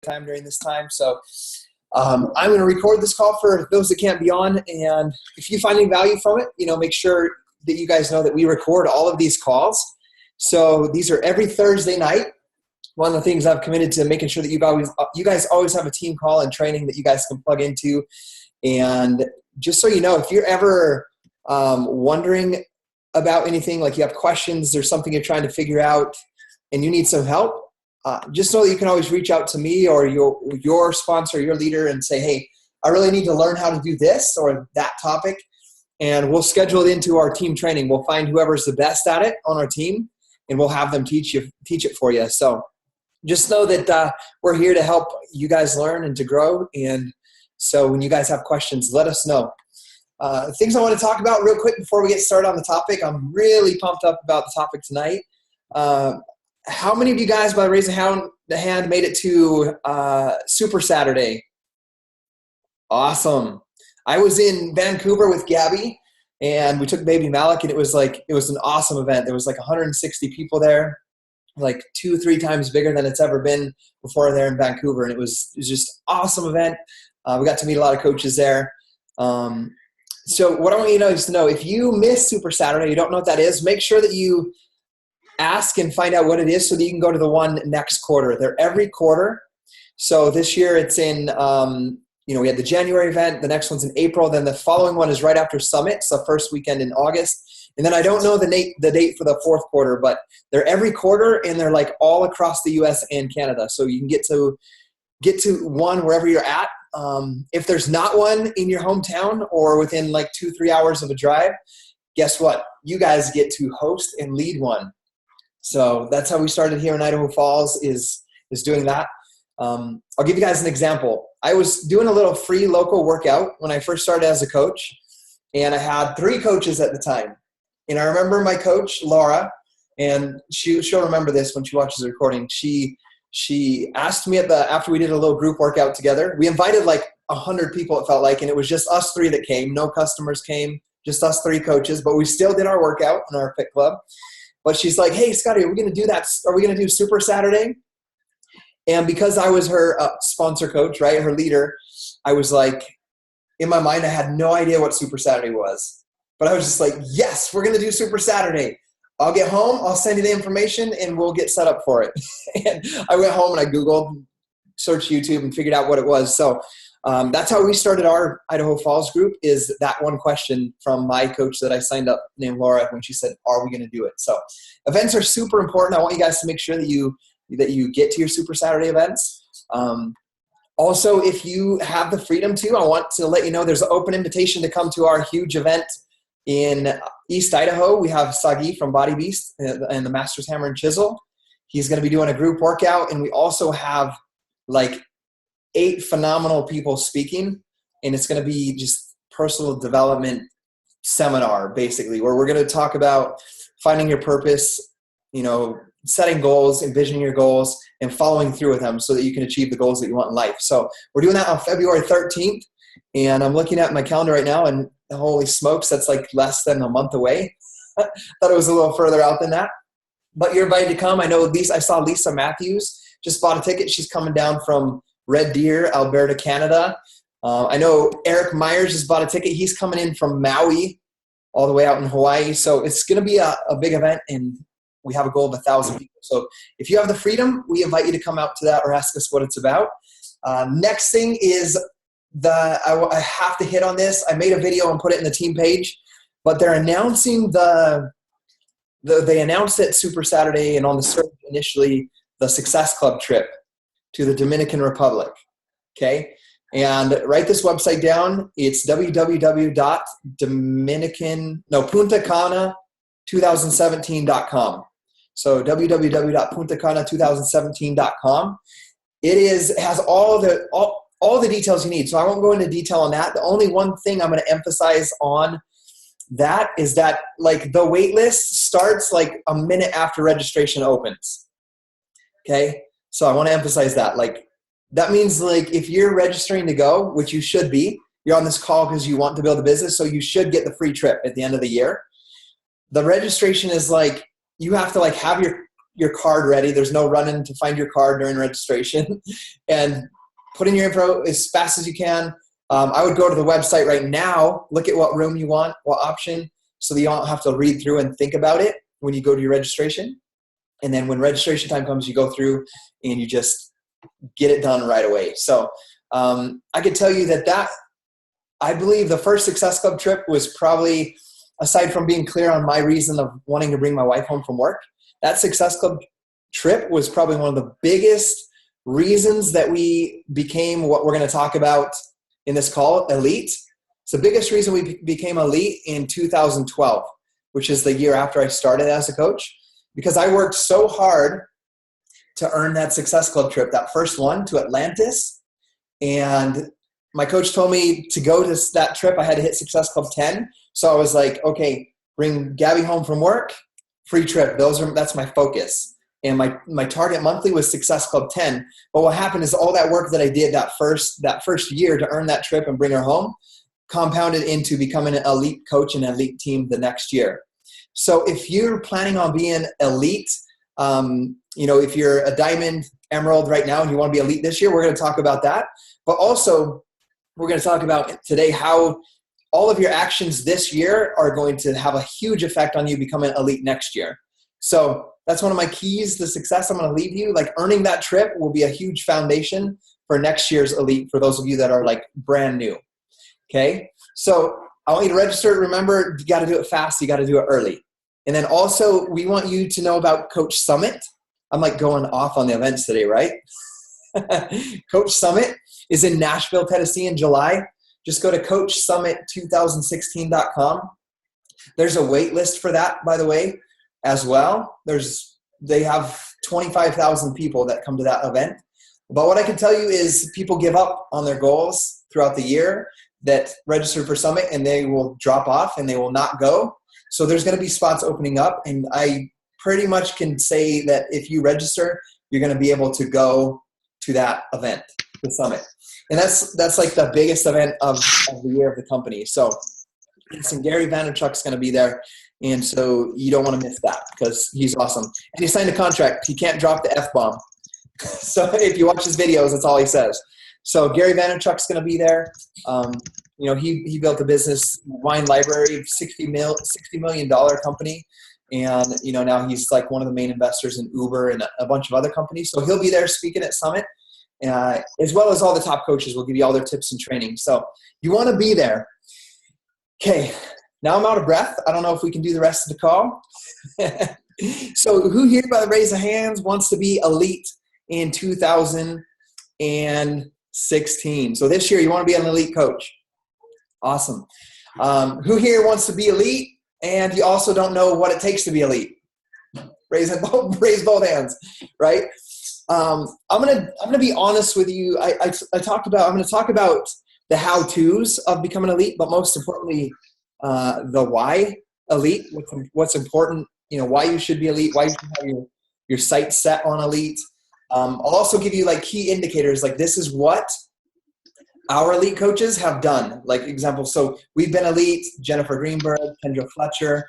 time during this time. So I'm going to record this call for those that can't be on. And if you find any value from it, make sure that you guys know that we record all of these calls. So these are every Thursday night. One of the things I've committed to making sure that you guys always have a team call and training that you guys can plug into. And just so you know, if you're ever wondering about anything, like you have questions, there's something you're trying to figure out and you need some help, just know that you can always reach out to me or your sponsor, your leader, and say, hey, I really need to learn how to do this or that topic. And we'll schedule it into our team training. We'll find whoever's the best at it on our team and we'll have them teach it for you. So just know that we're here to help you guys learn and to grow. And so when you guys have questions, let us know. Things I want to talk about real quick before we get started on the topic. I'm really pumped up about the topic tonight. How many of you guys, by raising the hand, made it to Super Saturday? Awesome. I was in Vancouver with Gabby, and we took baby Malik, and it was an awesome event. There was 160 people there, 2-3 times bigger than it's ever been before there in Vancouver, and it was just an awesome event. We got to meet a lot of coaches there. So what I want you to know is if you miss Super Saturday, you don't know what that is, make sure that you ask and find out what it is so that you can go to the one next quarter. They're every quarter. So this year it's in, we had the January event, the next one's in April, then the following one is right after Summit, so first weekend in August. And then I don't know the date for the fourth quarter, but they're every quarter and they're all across the US and Canada. So you can get to one wherever you're at. If there's not one in your hometown or within 2-3 hours of a drive, guess what? You guys get to host and lead one. So that's how we started here in Idaho Falls is doing that. I'll give you guys an example. I was doing a little free local workout when I first started as a coach, and I had 3 coaches at the time. And I remember my coach, Laura, and she'll remember this when she watches the recording. She asked me after we did a little group workout together. We invited 100 people, it felt like, and it was just us 3 that came. No customers came, just us 3 coaches, but we still did our workout in our fit club. But she's like, hey, Scottie, are we going to do that? Are we going to do Super Saturday? And because I was her sponsor coach, right, her leader, I was in my mind, I had no idea what Super Saturday was. But I was just yes, we're going to do Super Saturday. I'll get home, I'll send you the information, and we'll get set up for it. And I went home and I Googled, searched YouTube, and figured out what it was. So that's how we started our Idaho Falls group, is that one question from my coach that I signed up named Laura when she said, are we going to do it? So events are super important. I want you guys to make sure that you get to your Super Saturday events. Also, if you have the freedom to, I want to let you know there's an open invitation to come to our huge event in East Idaho. We have Sagi from Body Beast and the Masters Hammer and Chisel. He's going to be doing a group workout, and we also have 8 phenomenal people speaking, and it's going to be just personal development seminar, basically, where we're going to talk about finding your purpose, setting goals, envisioning your goals, and following through with them so that you can achieve the goals that you want in life. So we're doing that on February 13th, and I'm looking at my calendar right now, and holy smokes, that's less than a month away. Thought it was a little further out than that. But you're invited to come. I know I saw Lisa Matthews just bought a ticket. She's coming down from Red Deer, Alberta, Canada. I know Eric Myers just bought a ticket. He's coming in from Maui all the way out in Hawaii. So it's going to be a big event, and we have a goal of 1,000 people. So if you have the freedom, we invite you to come out to that or ask us what it's about. Next thing is I have to hit on this. I made a video and put it in the team page, but they're announcing they announced it Super Saturday and on the surge initially the Success Club trip to the Dominican Republic. Okay. And write this website down. It's puntacana2017.com. So www.puntacana2017.com. It has all the details you need. So I won't go into detail on that. The only one thing I'm going to emphasize on that is that the wait list starts a minute after registration opens. Okay. So I want to emphasize that. That means if you're registering to go, which you should be, you're on this call because you want to build a business. So you should get the free trip at the end of the year. The registration is you have to have your card ready. There's no running to find your card during registration. And put in your info as fast as you can. I would go to the website right now, look at what room you want, what option, so that you don't have to read through and think about it when you go to your registration. And then when registration time comes, you go through and you just get it done right away. So I could tell you that I believe the first Success Club trip was probably, aside from being clear on my reason of wanting to bring my wife home from work, that Success Club trip was probably one of the biggest reasons that we became what we're going to talk about in this call, Elite. It's the biggest reason we became Elite in 2012, which is the year after I started as a coach, because I worked so hard to earn that Success Club trip, that first one to Atlantis. And my coach told me to go to that trip, I had to hit Success Club 10. So I was like, okay, bring Gabby home from work, free trip. That's my focus. And my target monthly was Success Club 10. But what happened is all that work that I did that first year to earn that trip and bring her home compounded into becoming an elite coach and elite team the next year. So if you're planning on being elite, if you're a diamond, emerald right now and you want to be elite this year, we're going to talk about that. But also we're going to talk about today how all of your actions this year are going to have a huge effect on you becoming elite next year. So that's one of my keys to success I'm going to leave you. Like, earning that trip will be a huge foundation for next year's elite for those of you that are like brand new. Okay. So I want you to register. Remember, you got to do it fast. You got to do it early. And then also we want you to know about Coach Summit. I'm like going off on the events today, right? Coach Summit is in Nashville, Tennessee in July. Just go to coachsummit2016.com. There's a wait list for that, by the way, as well. They have 25,000 people that come to that event. But what I can tell you is people give up on their goals throughout the year that register for Summit, and they will drop off and they will not go. So there's going to be spots opening up, and I pretty much can say that if you register, you're going to be able to go to that event, the Summit. And that's like the biggest event of the year of the company. So listen, Gary Vaynerchuk's going to be there. And so you don't want to miss that because he's awesome. And he signed a contract. He can't drop the F-bomb. So if you watch his videos, that's all he says. So Gary Vaynerchuk's going to be there. He built a business, wine library, $60 million company. And, now he's like one of the main investors in Uber and a bunch of other companies. So he'll be there speaking at Summit, as well as all the top coaches will give you all their tips and training. So you want to be there. Okay. Now I'm out of breath. I don't know if we can do the rest of the call. So who here, by the raise of hands, wants to be elite in 2016? So this year you want to be an elite coach. Awesome. Who here wants to be elite and you also don't know what it takes to be elite? Raise both hands, right? I'm gonna be honest with you. I'm going to talk about the how-tos of becoming elite, but most importantly, the why elite, what's important, why you should be elite, why you should have your sights set on elite. I'll also give you like key indicators, like this is what our elite coaches have done. Like example, so we've been elite, Jennifer Greenberg, Kendra Fletcher,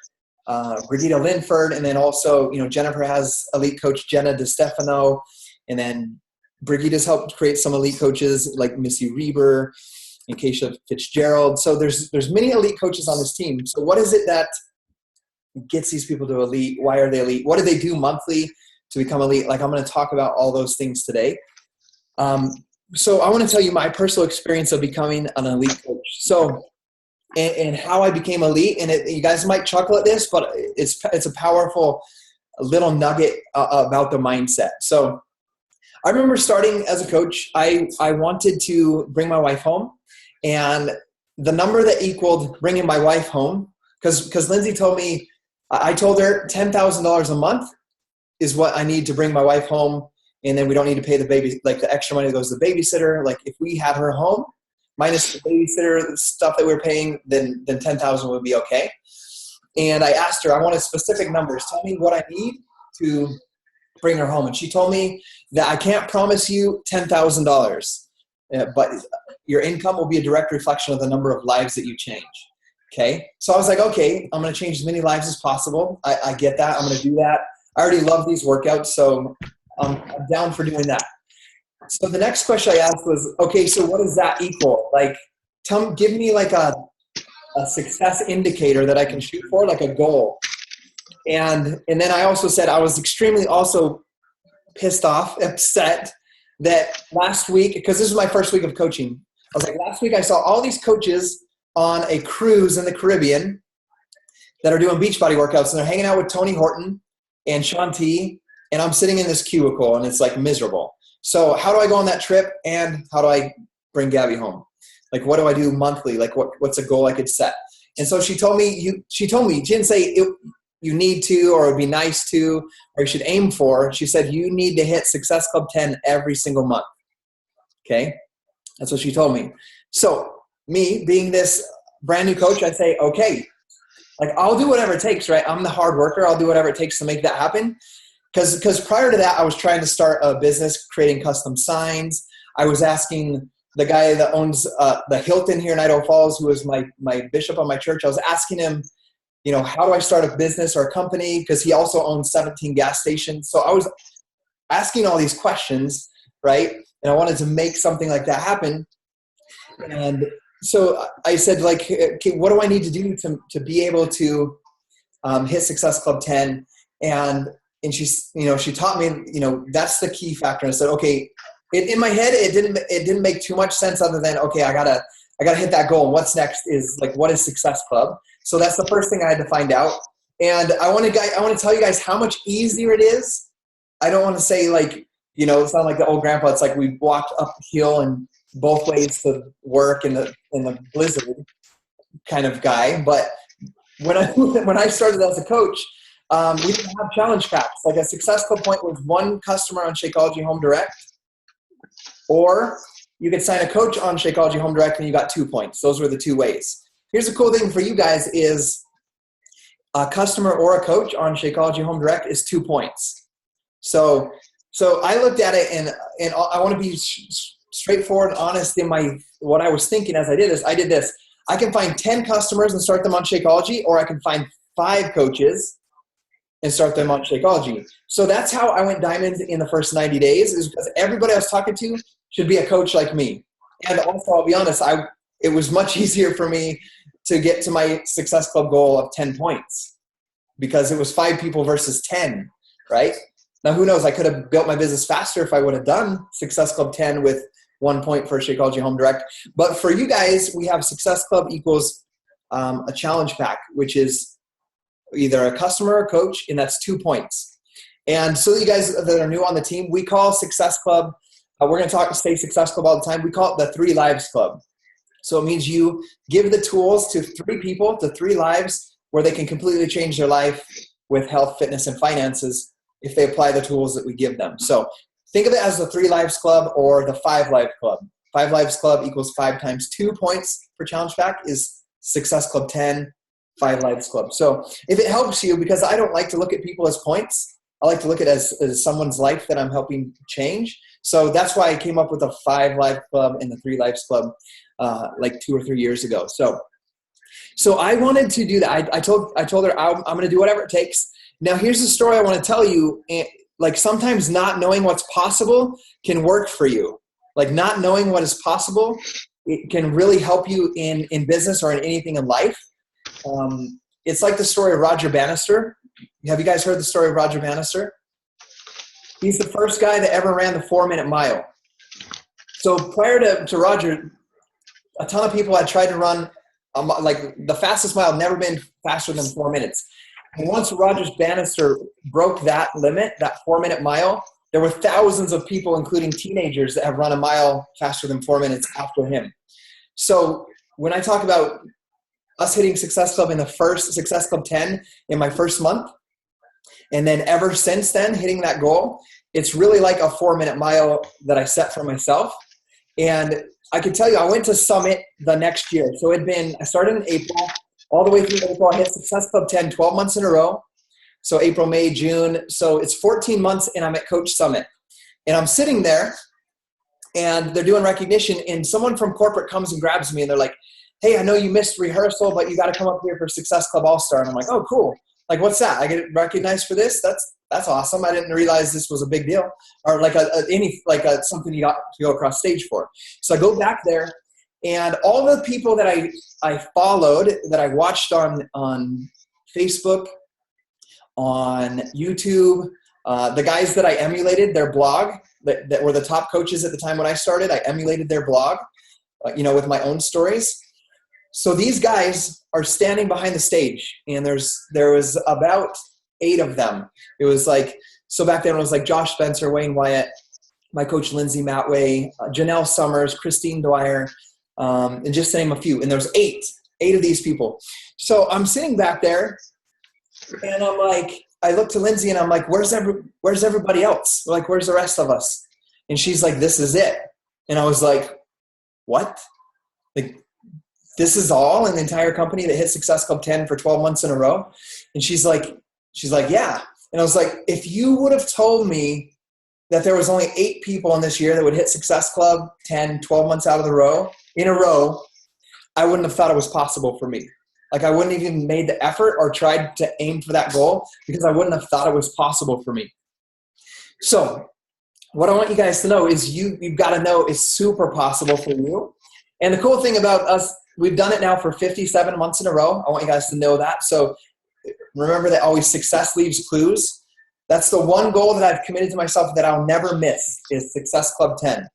Brigitte Linford, and then also, Jennifer has elite coach Jenna DeStefano, and then Brigitte's helped create some elite coaches like Missy Reber and Keisha Fitzgerald. So there's many elite coaches on this team. So what is it that gets these people to elite? Why are they elite? What do they do monthly to become elite? Like, I'm going to talk about all those things today. So I want to tell you my personal experience of becoming an elite coach. So, and how I became elite. And you guys might chuckle at this, but it's a powerful little nugget about the mindset. So I remember starting as a coach, I wanted to bring my wife home. And the number that equaled bringing my wife home, because Lindsay told me, I told her $10,000 a month is what I need to bring my wife home. And then we don't need to pay the baby, like the extra money that goes to the babysitter. Like if we had her home, minus the babysitter stuff that we're paying, then 10,000 would be okay. And I asked her, I wanted specific numbers. Tell me what I need to bring her home. And she told me that I can't promise you $10,000, but your income will be a direct reflection of the number of lives that you change. Okay. So I was like, okay, I'm going to change as many lives as possible. I get that. I'm going to do that. I already love these workouts, so I'm down for doing that. So the next question I asked was, okay, so what does that equal? Like, give me like a success indicator that I can shoot for, like a goal. And then I also said I was extremely also pissed off, upset that last week, because this is my first week of coaching, I was like, last week I saw all these coaches on a cruise in the Caribbean that are doing Beachbody workouts, and they're hanging out with Tony Horton and Sean T, and I'm sitting in this cubicle, and it's like miserable. So how do I go on that trip, and how do I bring Gabby home? Like, what do I do monthly? Like, what's a goal I could set? And so she told me, she didn't say you need to, or it would be nice to, or you should aim for. She said, you need to hit Success Club 10 every single month. Okay. That's what she told me. So me being this brand new coach, I'd say, okay, like I'll do whatever it takes, right? I'm the hard worker. I'll do whatever it takes to make that happen. Because prior to that, I was trying to start a business creating custom signs. I was asking the guy that owns the Hilton here in Idaho Falls, who is my bishop on my church, I was asking him, you know, how do I start a business or a company? Because he also owns 17 gas stations. So I was asking all these questions, right? And I wanted to make something like that happen. And so I said, like, okay, what do I need to do to be able to hit Success Club 10? And she taught me, that's the key factor. And I said, okay, in my head, it didn't make too much sense other than, okay, I gotta hit that goal. And what's next is like, what is Success Club? So that's the first thing I had to find out. And I want to tell you guys how much easier it is. I don't want to say like, it's not like the old grandpa. It's like we walked uphill and both ways to work in the blizzard kind of guy. But when I started as a coach, we didn't have challenge packs. Like a Success Club point was one customer on Shakeology Home Direct, or you could sign a coach on Shakeology Home Direct and you got 2 points. Those were the two ways. Here's the cool thing for you guys is a customer or a coach on Shakeology Home Direct is 2 points. So I looked at it and I want to be straightforward and honest in what I was thinking as I did this. I can find 10 customers and start them on Shakeology, or I can find 5 coaches and start them on Shakeology. So that's how I went diamond in the first 90 days, is because everybody I was talking to should be a coach like me. And also, I'll be honest, it was much easier for me to get to my Success Club goal of 10 points because it was 5 people versus 10, right? Now, who knows? I could have built my business faster if I would have done Success Club 10 with 1 point for Shakeology Home Direct. But for you guys, we have Success Club equals a challenge pack, which is either a customer or a coach, and that's 2 points. And so you guys that are new on the team, we call Success Club, we're going to say Success Club all the time. We call it the 3 Lives Club. So it means you give the tools to 3 people, to 3 lives, where they can completely change their life with health, fitness, and finances if they apply the tools that we give them. So think of it as the 3 Lives Club or the 5 Lives Club. 5 Lives Club equals 5 times 2 points for challenge pack is Success Club 10, 5 Lives Club. So if it helps you, because I don't like to look at people as points, I like to look at it as someone's life that I'm helping change. So that's why I came up with the 5 Lives Club and the 3 Lives Club like 2 or 3 years ago. So I wanted to do that. I told her I'm going to do whatever it takes. Now here's the story I want to tell you. Like sometimes not knowing what's possible can work for you. Like not knowing what is possible, it can really help you in business or in anything in life. It's like the story of Roger Bannister. Have you guys heard the story of Roger Bannister? He's the first guy that ever ran the 4-minute mile. So prior to Roger, a ton of people had tried to run, like the fastest mile had never been faster than 4 minutes. And once Roger Bannister broke that limit, that 4-minute mile, there were thousands of people, including teenagers, that have run a mile faster than 4 minutes after him. So when I talk about us hitting Success Club in the first Success Club 10 in my first month, and then ever since then hitting that goal, it's really like a 4-minute mile that I set for myself. And I can tell you, I went to Summit the next year. So I started in April, all the way through April. I hit Success Club 10 12 months in a row. So April, May, June. So it's 14 months and I'm at Coach Summit. And I'm sitting there and they're doing recognition and someone from corporate comes and grabs me and they're like, hey, I know you missed rehearsal, but you got to come up here for Success Club All-Star. And I'm like, oh, cool. Like, what's that? I get recognized for this? That's awesome. I didn't realize this was a big deal, or like something you got to go across stage for. So I go back there, and all the people that I followed, that I watched on Facebook, on YouTube, the guys that I emulated their blog, that were the top coaches at the time when I started, I emulated their blog, with my own stories. So these guys are standing behind the stage, and there was about 8 of them. It was like, so back then it was like Josh Spencer, Wayne Wyatt, my coach Lindsay Matway, Janelle Summers, Christine Dwyer, and just to name a few. And there's 8 of these people. So I'm sitting back there, and I'm like, I look to Lindsay and I'm like, where's everybody else? We're like, where's the rest of us? And she's like, this is it. And I was like, what? Like, this is all in the entire company that hit Success Club 10 for 12 months in a row? And she's like, yeah. And I was like, if you would have told me that there was only 8 people in this year that would hit Success Club 10, 12 months in a row, I wouldn't have thought it was possible for me. Like, I wouldn't have even made the effort or tried to aim for that goal, because I wouldn't have thought it was possible for me. So what I want you guys to know is you've got to know it's super possible for you. And the cool thing about us, we've done it now for 57 months in a row. I want you guys to know that. So remember that always success leaves clues. That's the one goal that I've committed to myself that I'll never miss, is Success Club 10.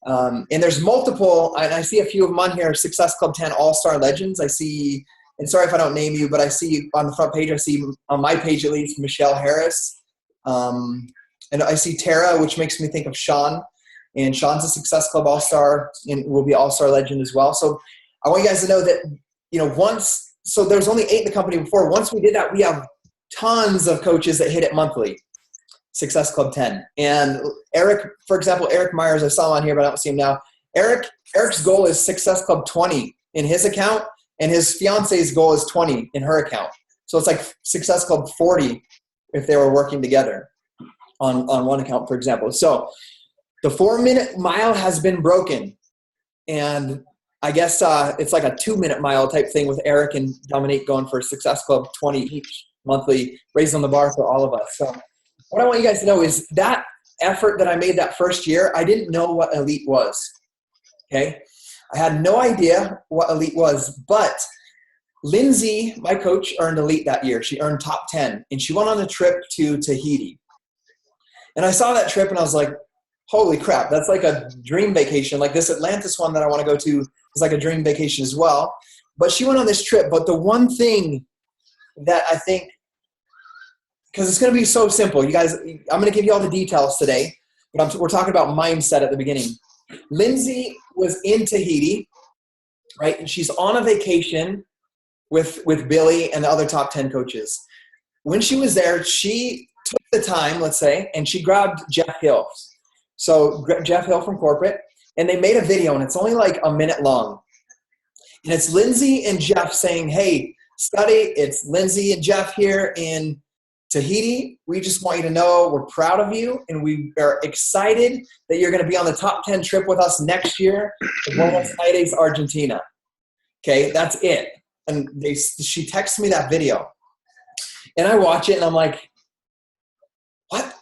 And there's multiple, and I see a few of them on here, Success Club 10 All-Star Legends. I see, and sorry if I don't name you, but I see on the front page, I see on my page at least, Michelle Harris. And I see Tara, which makes me think of Sean. And Sean's a Success Club All-Star and will be All-Star Legend as well. So I want you guys to know that, so there was only 8 in the company before. Once we did that, we have tons of coaches that hit it monthly, Success Club 10. And Eric, for example, Eric Myers, I saw him on here, but I don't see him now. Eric's goal is Success Club 20 in his account, and his fiance's goal is 20 in her account. So it's like Success Club 40 if they were working together on one account, for example. So the 4-minute mile has been broken, and I guess it's like a 2-minute mile type thing with Eric and Dominique going for Success Club 20 each monthly, raising the bar for all of us. So what I want you guys to know is that effort that I made that first year, I didn't know what Elite was, okay? I had no idea what Elite was, but Lindsay, my coach, earned Elite that year. She earned top 10, and she went on a trip to Tahiti. And I saw that trip, and I was like, holy crap, that's like a dream vacation. Like this Atlantis one that I want to go to is like a dream vacation as well. But she went on this trip. But the one thing that I think, because it's going to be so simple, you guys, I'm going to give you all the details today, but we're talking about mindset at the beginning. Lindsay was in Tahiti, right? And she's on a vacation with Billy and the other top 10 coaches. When she was there, she took the time, let's say, and she grabbed Jeff Hill. So Jeff Hill from corporate, and they made a video, and it's only like a minute long. And it's Lindsay and Jeff saying, hey, Scottie, it's Lindsay and Jeff here in Tahiti. We just want you to know we're proud of you, and we are excited that you're going to be on the top 10 trip with us next year to Buenos Aires, Argentina. Okay, that's it. And she texts me that video. And I watch it, and I'm like, what?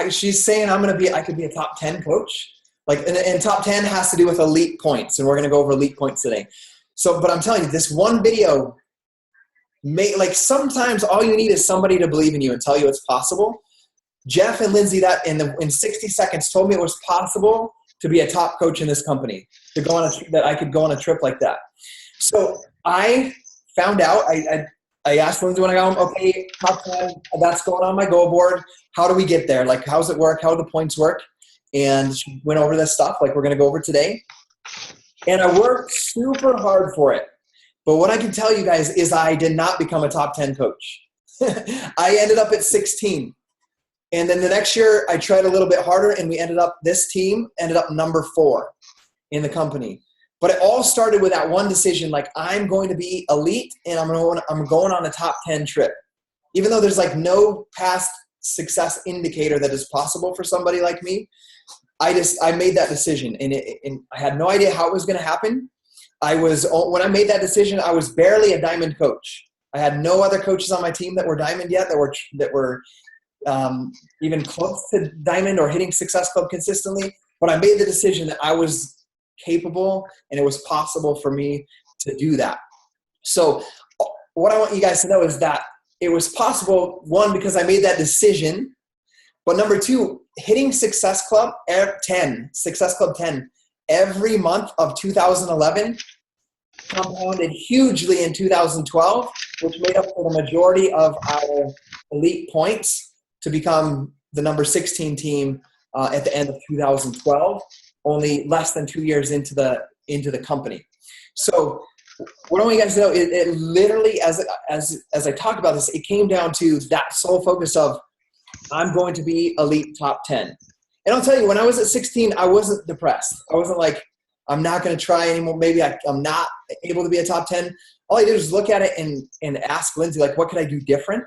She's saying I could be a top 10 coach. Like, and top 10 has to do with elite points, and we're going to go over elite points today. So, but I'm telling you, this one video, sometimes all you need is somebody to believe in you and tell you it's possible. Jeff and Lindsay, that in 60 seconds, told me it was possible to be a top coach in this company, that I could go on a trip like that. So I found out. I asked Lindsay when I got home, okay, top 10, that's going on my goal board. How do we get there? Like, how does it work? How do the points work? And she went over this stuff like we're going to go over today. And I worked super hard for it. But what I can tell you guys is I did not become a top 10 coach. I ended up at 16. And then the next year I tried a little bit harder, and this team ended up number 4 in the company. But it all started with that one decision, like, I'm going to be elite, and I'm going on a top 10 trip. Even though there's like no past success indicator that is possible for somebody like me, I made that decision, and I had no idea how it was going to happen. When I made that decision, I was barely a diamond coach. I had no other coaches on my team that were diamond yet, that were even close to diamond or hitting Success Club consistently. But I made the decision that I was capable and it was possible for me to do that. So what I want you guys to know is that it was possible, one, because I made that decision, but number two, hitting Success Club 10 every month of 2011 compounded hugely in 2012, which made up for the majority of our elite points to become the number 16 team at the end of 2012, only less than 2 years into the company. So what I want you guys to know, it literally, as I talk about this, it came down to that sole focus of, I'm going to be elite top 10. And I'll tell you, when I was at 16, I wasn't depressed. I wasn't like, I'm not going to try anymore. Maybe I'm not able to be a top 10. All I did was look at it and ask Lindsay, like, what could I do different?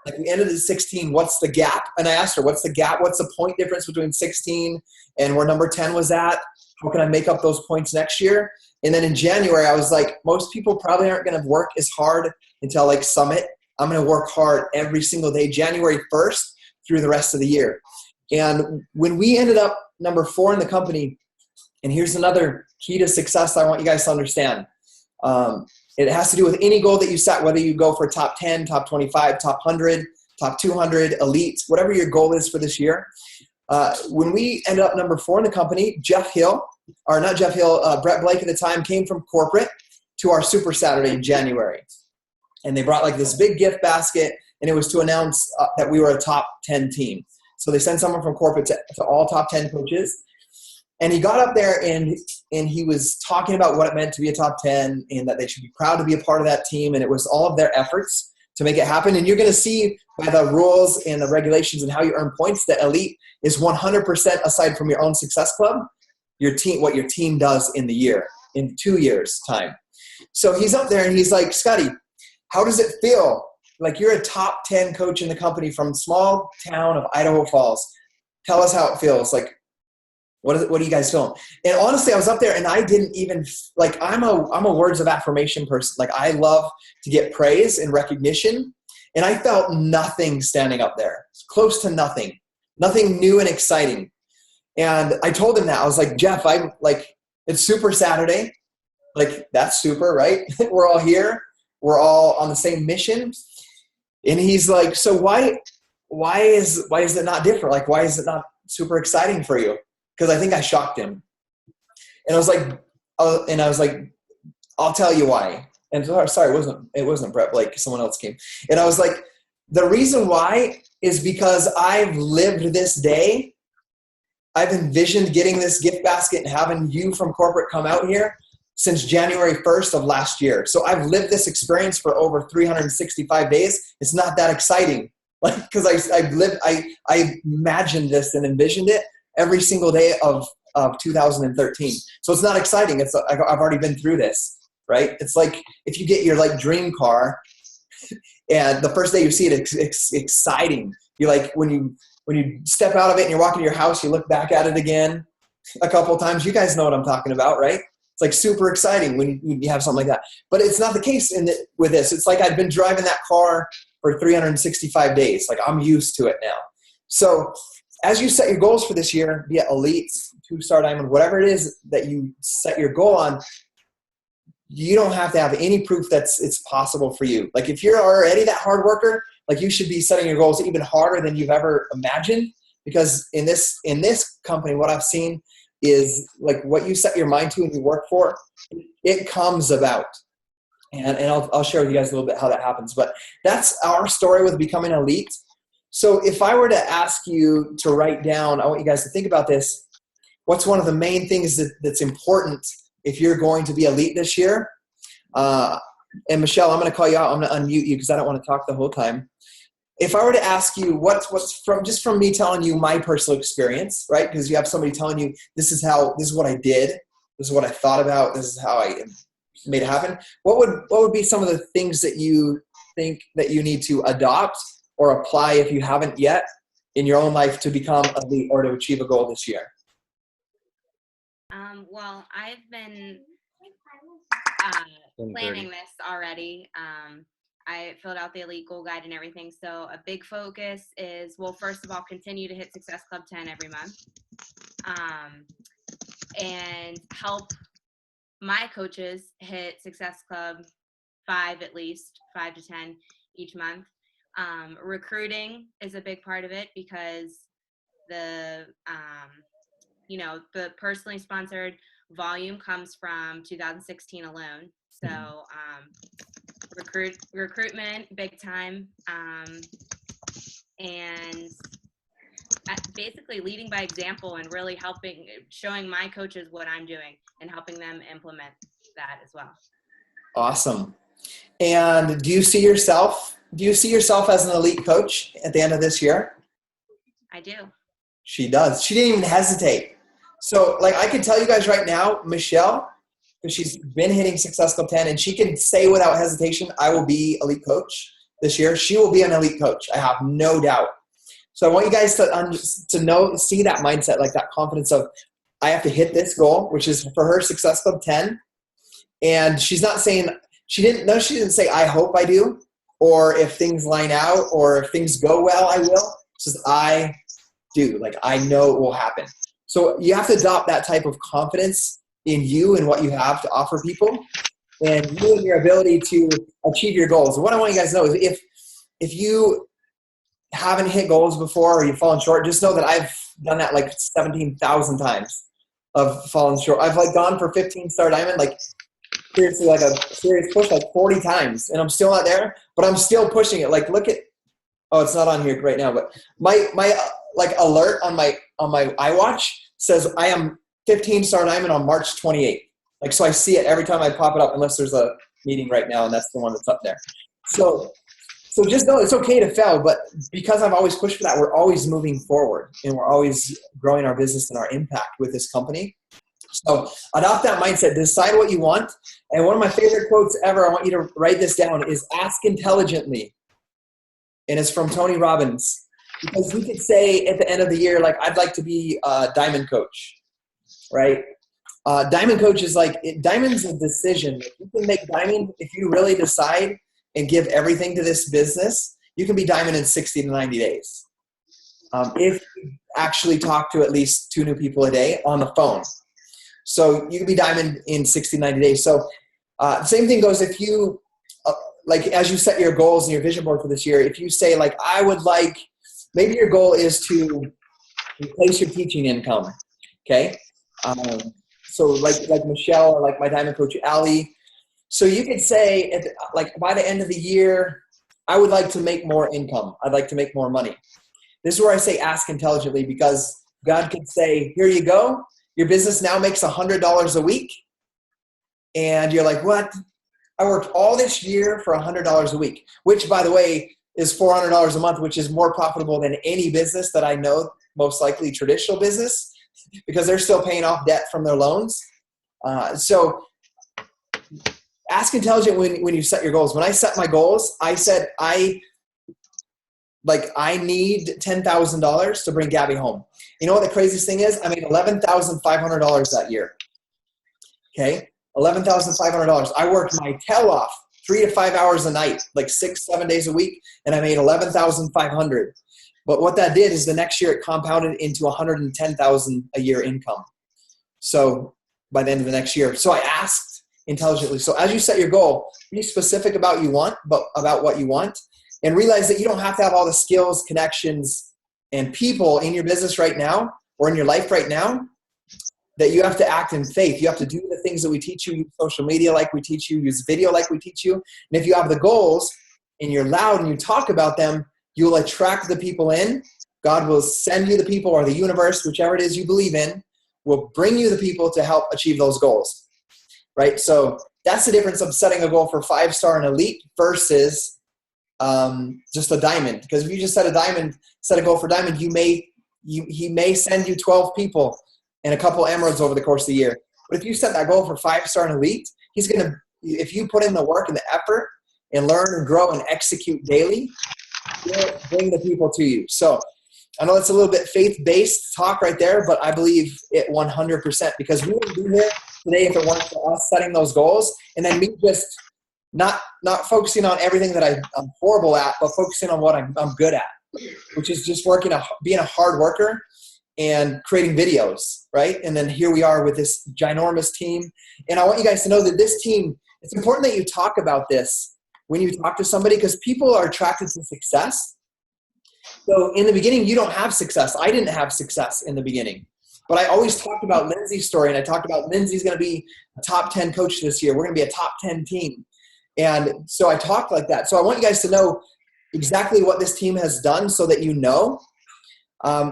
Like, we ended at 16, what's the gap? And I asked her, what's the gap? What's the point difference between 16 and where number 10 was at? How can I make up those points next year? And then in January, I was like, most people probably aren't going to work as hard until like Summit. I'm going to work hard every single day, January 1st through the rest of the year. And when we ended up number 4 in the company, and here's another key to success I want you guys to understand. It has to do with any goal that you set, whether you go for top 10, top 25, top 100, top 200, elite, whatever your goal is for this year. When we ended up number 4 in the company, Brett Blake at the time came from corporate to our Super Saturday in January. And they brought like this big gift basket, and it was to announce that we were a top 10 team. So they sent someone from corporate to all top 10 coaches. And he got up there and he was talking about what it meant to be a top 10 and that they should be proud to be a part of that team. And it was all of their efforts to make it happen. And you're going to see by the rules and the regulations and how you earn points that elite is 100% aside from your own Success Club, what your team does in the year, in 2 years' time. So he's up there and he's like, Scottie, how does it feel? Like, you're a top 10 coach in the company from small town of Idaho Falls. Tell us how it feels. Like, what are you guys feeling? And honestly, I was up there and I didn't even, like, I'm a words of affirmation person. Like, I love to get praise and recognition. And I felt nothing standing up there, close to nothing new and exciting. And I told him that. I was like, Jeff, I'm like, it's Super Saturday. Like, that's super, right? We're all here. We're all on the same mission. And he's like, so why is it not different? Like, why is it not super exciting for you? Because I think I shocked him. And I was like, I'll tell you why. And sorry, it wasn't Brett Blake. Someone else came. And I was like, the reason why is because I've lived this day. I've envisioned getting this gift basket and having you from corporate come out here since January 1st of last year. So I've lived this experience for over 365 days. It's not that exciting. Like, because I imagined this and envisioned it every single day of 2013. So it's not exciting. I've already been through this, right? It's like if you get your like dream car and the first day you see it, it's exciting. You're like, when you step out of it and you're walking to your house, you look back at it again a couple of times. You guys know what I'm talking about, right? It's like super exciting when you have something like that. But it's not the case with this. It's like I've been driving that car for 365 days. Like, I'm used to it now. So as you set your goals for this year, be it elite, 2-star diamond, whatever it is that you set your goal on, you don't have to have any proof that it's possible for you. Like, if you're already that hard worker, like, you should be setting your goals even harder than you've ever imagined. Because in this company, what I've seen is, like, what you set your mind to and you work for, it comes about. And I'll share with you guys a little bit how that happens. But that's our story with becoming elite. So if I were to ask you to write down, I want you guys to think about this. What's one of the main things that's important if you're going to be elite this year? And Michelle, I'm going to call you out. I'm going to unmute you because I don't want to talk the whole time. If I were to ask you what's from me telling you my personal experience, right? Because you have somebody telling you, this is what I did. This is what I thought about. This is how I made it happen. What would be some of the things that you think that you need to adopt or apply if you haven't yet in your own life to become elite or to achieve a goal this year? Well, I've been planning this already. I filled out the Elite Goal Guide and everything. So a big focus is, well, first of all, continue to hit Success Club 10 every month, and help my coaches hit Success Club 5, at least 5 to 10 each month. Recruiting is a big part of it, because the the personally sponsored volume comes from 2016 alone. So recruitment, big time, and basically leading by example and really showing my coaches what I'm doing and helping them implement that as well. Awesome. And do you see yourself as an elite coach at the end of this year? I do. She does. She didn't even hesitate. So like I can tell you guys right now, Michelle, because she's been hitting Success Club 10, and she can say without hesitation, I will be elite coach this year. She will be an elite coach. I have no doubt. So I want you guys to see that mindset, like that confidence of, I have to hit this goal, which is for her Success Club 10. And she's not saying, she didn't say, I hope I do, or if things line out, or if things go well, I will. She says, I do. Like, I know it will happen. So you have to adopt that type of confidence in you and what you have to offer people, and you and your ability to achieve your goals. And what I want you guys to know is if you haven't hit goals before or you've fallen short, just know that I've done that like 17,000 times of falling short. I've like gone for 15-star diamond, like seriously, like a serious push, like 40 times, and I'm still not there, but I'm still pushing it. Like, look at, oh, it's not on here right now, but my like alert on my iWatch says I am 15-star diamond on March 28th. Like, so I see it every time I pop it up, unless there's a meeting right now, and that's the one that's up there. So just know it's okay to fail, but because I've always pushed for that, we're always moving forward, and we're always growing our business and our impact with this company. So adopt that mindset, decide what you want. And one of my favorite quotes ever, I want you to write this down, is ask intelligently. And it's from Tony Robbins. Because you could say at the end of the year, like, I'd like to be a diamond coach, right? Diamond coach is like, diamond's a decision. You can make diamond if you really decide and give everything to this business. You can be diamond in 60 to 90 days. If you actually talk to at least 2 new people a day on the phone. So you can be diamond in 60, 90 days. So same thing goes if you, like, as you set your goals and your vision board for this year, if you say, like, I would like, maybe your goal is to replace your teaching income, okay? So like Michelle, or like my diamond coach, Ali. So you could say, like, by the end of the year, I would like to make more income. I'd like to make more money. This is where I say ask intelligently, because God could say, here you go. Your business now makes $100 a week. And you're like, what? I worked all this year for $100 a week, which, by the way, is $400 a month, which is more profitable than any business that I know, most likely traditional business, because they're still paying off debt from their loans. So ask intelligent when you set your goals. When I set my goals, I said I need $10,000 to bring Gabby home. You know what the craziest thing is? I made $11,500 that year. Okay, $11,500. I worked my tail off 3 to 5 hours a night, like 6-7 days a week, and I made $11,500. But what that did is the next year it compounded into $110,000 a year income. So by the end of the next year, so I asked intelligently. So as you set your goal, be specific about what you want, and realize that you don't have to have all the skills, connections, and people in your business right now or in your life right now. That you have to act in faith. You have to do the things that we teach you, use social media like we teach you, use video like we teach you. And if you have the goals and you're loud and you talk about them, you'll attract the people in. God will send you the people, or the universe, whichever it is you believe in, will bring you the people to help achieve those goals, right? So that's the difference of setting a goal for 5-star and elite versus just a diamond. Because if you just set a goal for diamond, he may send you 12 people and a couple emeralds over the course of the year. But if you set that goal for 5-star and elite, if you put in the work and the effort and learn and grow and execute daily, he'll bring the people to you. So I know it's a little bit faith-based talk right there, but I believe it 100%, because we wouldn't be here today if it weren't for us setting those goals and then me just not focusing on everything that I'm horrible at, but focusing on what I'm good at, which is just being a hard worker and creating videos, right? And then here we are with this ginormous team. And I want you guys to know that this team, it's important that you talk about this when you talk to somebody, because people are attracted to success. So in the beginning, you don't have success. I didn't have success in the beginning. But I always talked about Lindsay's story, and I talked about Lindsay's going to be a top 10 coach this year. We're going to be a top 10 team. And so I talked like that. So I want you guys to know exactly what this team has done so that you know.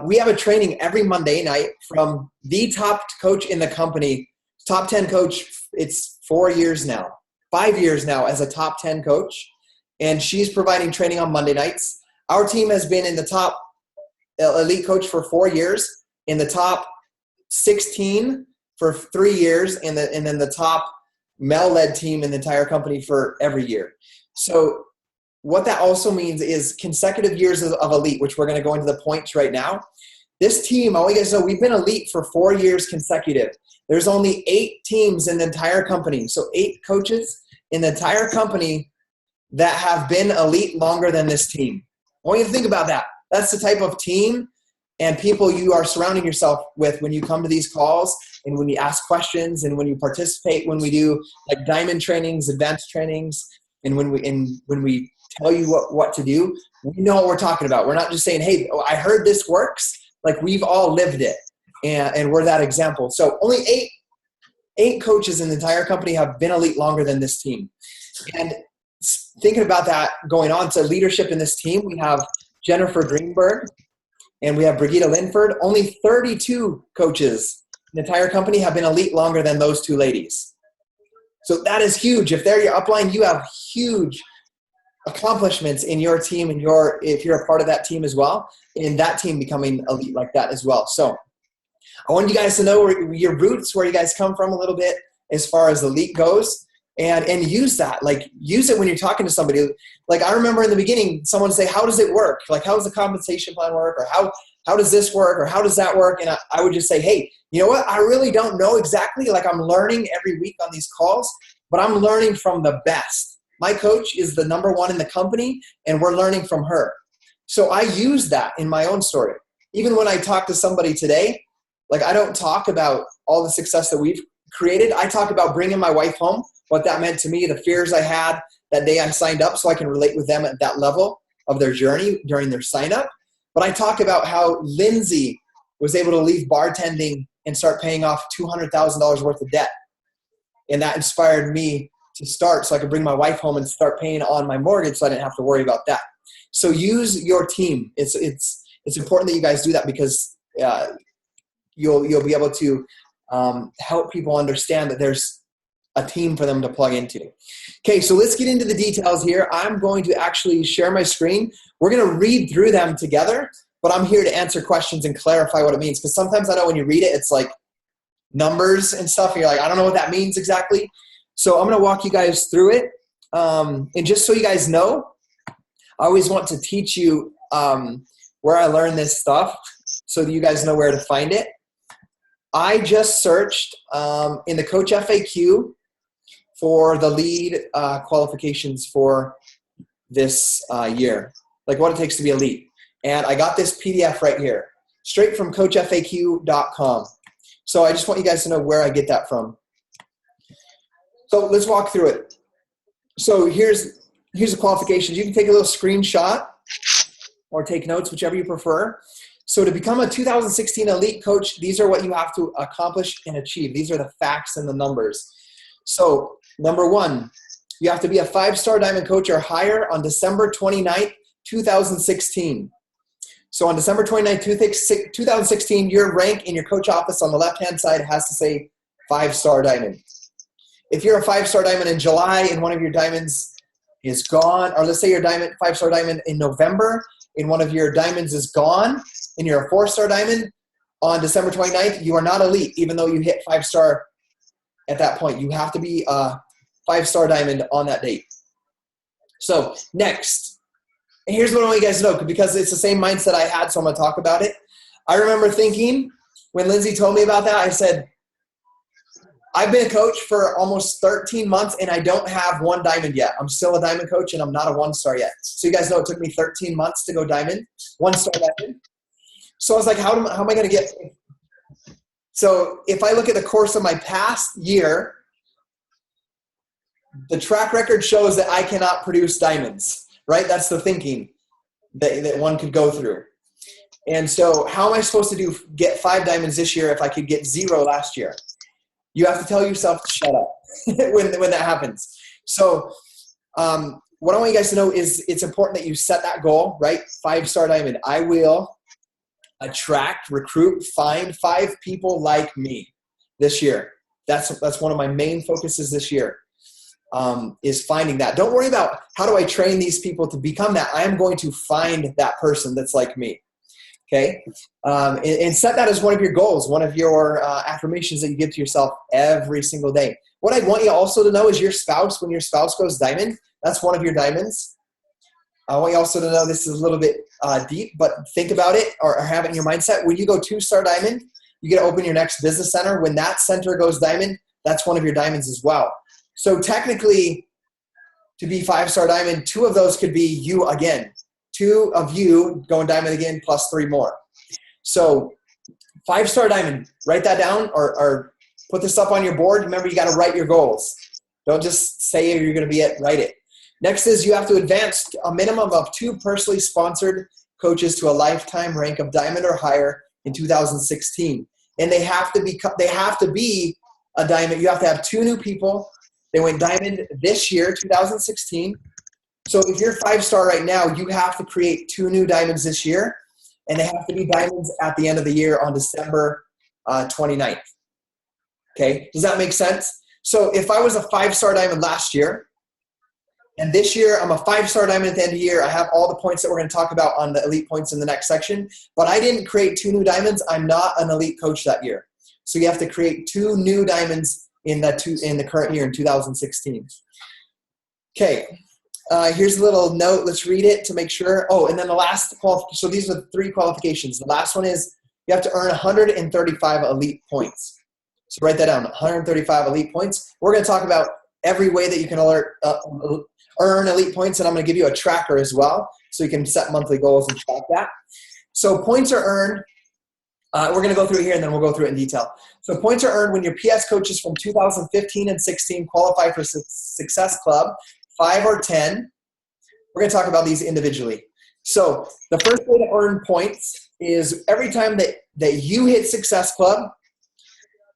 We have a training every Monday night from the top coach in the company, top 10 coach. It's 4 years now, 5 years now as a top 10 coach. And she's providing training on Monday nights. Our team has been in the top elite coach for 4 years, in the top 16 for 3 years, and then the top male-led team in the entire company for every year. So what that also means is consecutive years of elite, which we're going to go into the points right now. This team, I want you guys to know, we've been elite for 4 years consecutive. There's only 8 teams in the entire company, so 8 coaches in the entire company that have been elite longer than this team. I want you to think about that. That's the type of team and people you are surrounding yourself with when you come to these calls and when you ask questions and when you participate, when we do like diamond trainings, advanced trainings, and when we tell you what to do, we know what we're talking about. We're not just saying, hey, I heard this works. Like, we've all lived it, and we're that example. So only 8 coaches in the entire company have been elite longer than this team. And thinking about that, going on to leadership in this team, we have Jennifer Greenberg and we have Brigitte Linford. Only 32 coaches in the entire company have been elite longer than those 2 ladies. So that is huge. If they're your upline, you have huge accomplishments in your team, and if you're a part of that team as well, in that team becoming elite like that as well. So I want you guys to know your roots, where you guys come from a little bit as far as elite goes, and use that. Like, use it when you're talking to somebody. Like, I remember in the beginning, someone would say, how does it work? Like, how does the compensation plan work? Or how does this work? Or how does that work? And I would just say, hey, you know what? I really don't know exactly. Like, I'm learning every week on these calls, but I'm learning from the best. My coach is the number 1 in the company, and we're learning from her. So I use that in my own story. Even when I talk to somebody today, like, I don't talk about all the success that we've created. I talk about bringing my wife home, what that meant to me, the fears I had that day I signed up, so I can relate with them at that level of their journey during their sign up. But I talk about how Lindsay was able to leave bartending and start paying off $200,000 worth of debt. And that inspired me to start, so I could bring my wife home and start paying on my mortgage, so I didn't have to worry about that. So use your team. It's important that you guys do that, because you'll be able to help people understand that there's a team for them to plug into. Okay, so let's get into the details here. I'm going to actually share my screen. We're going to read through them together, but I'm here to answer questions and clarify what it means, because sometimes I know when you read it, it's like numbers and stuff, and you're like, I don't know what that means exactly. So I'm going to walk you guys through it. And just so you guys know, I always want to teach you where I learned this stuff so that you guys know where to find it. I just searched in the Coach FAQ for the lead qualifications for this year, like what it takes to be elite. And I got this PDF right here, straight from coachfaq.com. So I just want you guys to know where I get that from. So let's walk through it. So here's the qualifications. You can take a little screenshot or take notes, whichever you prefer. So to become a 2016 elite coach, these are what you have to accomplish and achieve. These are the facts and the numbers. So number 1, you have to be a 5-star diamond coach or higher on December 29th, 2016. So on December 29th, 2016, your rank in your coach office on the left-hand side has to say 5-star diamond. If you're a 5-star diamond in July and one of your diamonds is gone, or let's say your 5-star diamond in November and one of your diamonds is gone, and you're a 4-star diamond on December 29th, you are not elite, even though you hit 5-star at that point. You have to be a 5-star diamond on that date. So next, and here's what I want you guys to know, because it's the same mindset I had, so I'm going to talk about it. I remember thinking, when Lindsay told me about that, I said, I've been a coach for almost 13 months and I don't have one diamond yet. I'm still a diamond coach and I'm not a 1-star yet. So you guys know it took me 13 months to go diamond, 1-star diamond. So I was like, how am I going to get? So if I look at the course of my past year, the track record shows that I cannot produce diamonds, right? That's the thinking that one could go through. And so how am I supposed to get 5 diamonds this year if I could get 0 last year? You have to tell yourself to shut up when that happens. So what I want you guys to know is it's important that you set that goal, right? 5-star diamond. I will attract, recruit, find 5 people like me this year. That's one of my main focuses this year, is finding that. Don't worry about how do I train these people to become that. I am going to find that person that's like me. Okay, and set that as one of your goals, one of your affirmations that you give to yourself every single day. What I want you also to know is your spouse, when your spouse goes diamond, that's one of your diamonds. I want you also to know, this is a little bit deep, but think about it or have it in your mindset. When you go 2-star diamond, you get to open your next business center. When that center goes diamond, that's one of your diamonds as well. So technically, to be 5-star diamond, 2 of those could be you again. 2 of you going diamond again plus 3 more. So 5-star diamond, write that down or put this up on your board. Remember, you got to write your goals. Don't just say you're going to be it, write it. Next is you have to advance a minimum of 2 personally sponsored coaches to a lifetime rank of diamond or higher in 2016. And they have to be a diamond. You have to have 2 new people. They went diamond this year, 2016. So if you're 5-star right now, you have to create 2 new diamonds this year, and they have to be diamonds at the end of the year on December 29th. Okay, does that make sense? So if I was a 5-star diamond last year, and this year I'm a 5-star diamond at the end of the year, I have all the points that we're going to talk about on the elite points in the next section, but I didn't create 2 new diamonds, I'm not an elite coach that year. So you have to create 2 new diamonds in the current year in 2016. Okay. Here's a little note. Let's read it to make sure. Oh, and then the last so these are the 3 qualifications. The last one is you have to earn 135 elite points. So write that down, 135 elite points. We're going to talk about every way that you can earn elite points, and I'm going to give you a tracker as well so you can set monthly goals and track that. So points are earned. We're going to go through it here, and then we'll go through it in detail. So points are earned when your PS coaches from 2015 and 16 qualify for Success Club, 5 or 10. We're going to talk about these individually. So the first way to earn points is every time that you hit Success Club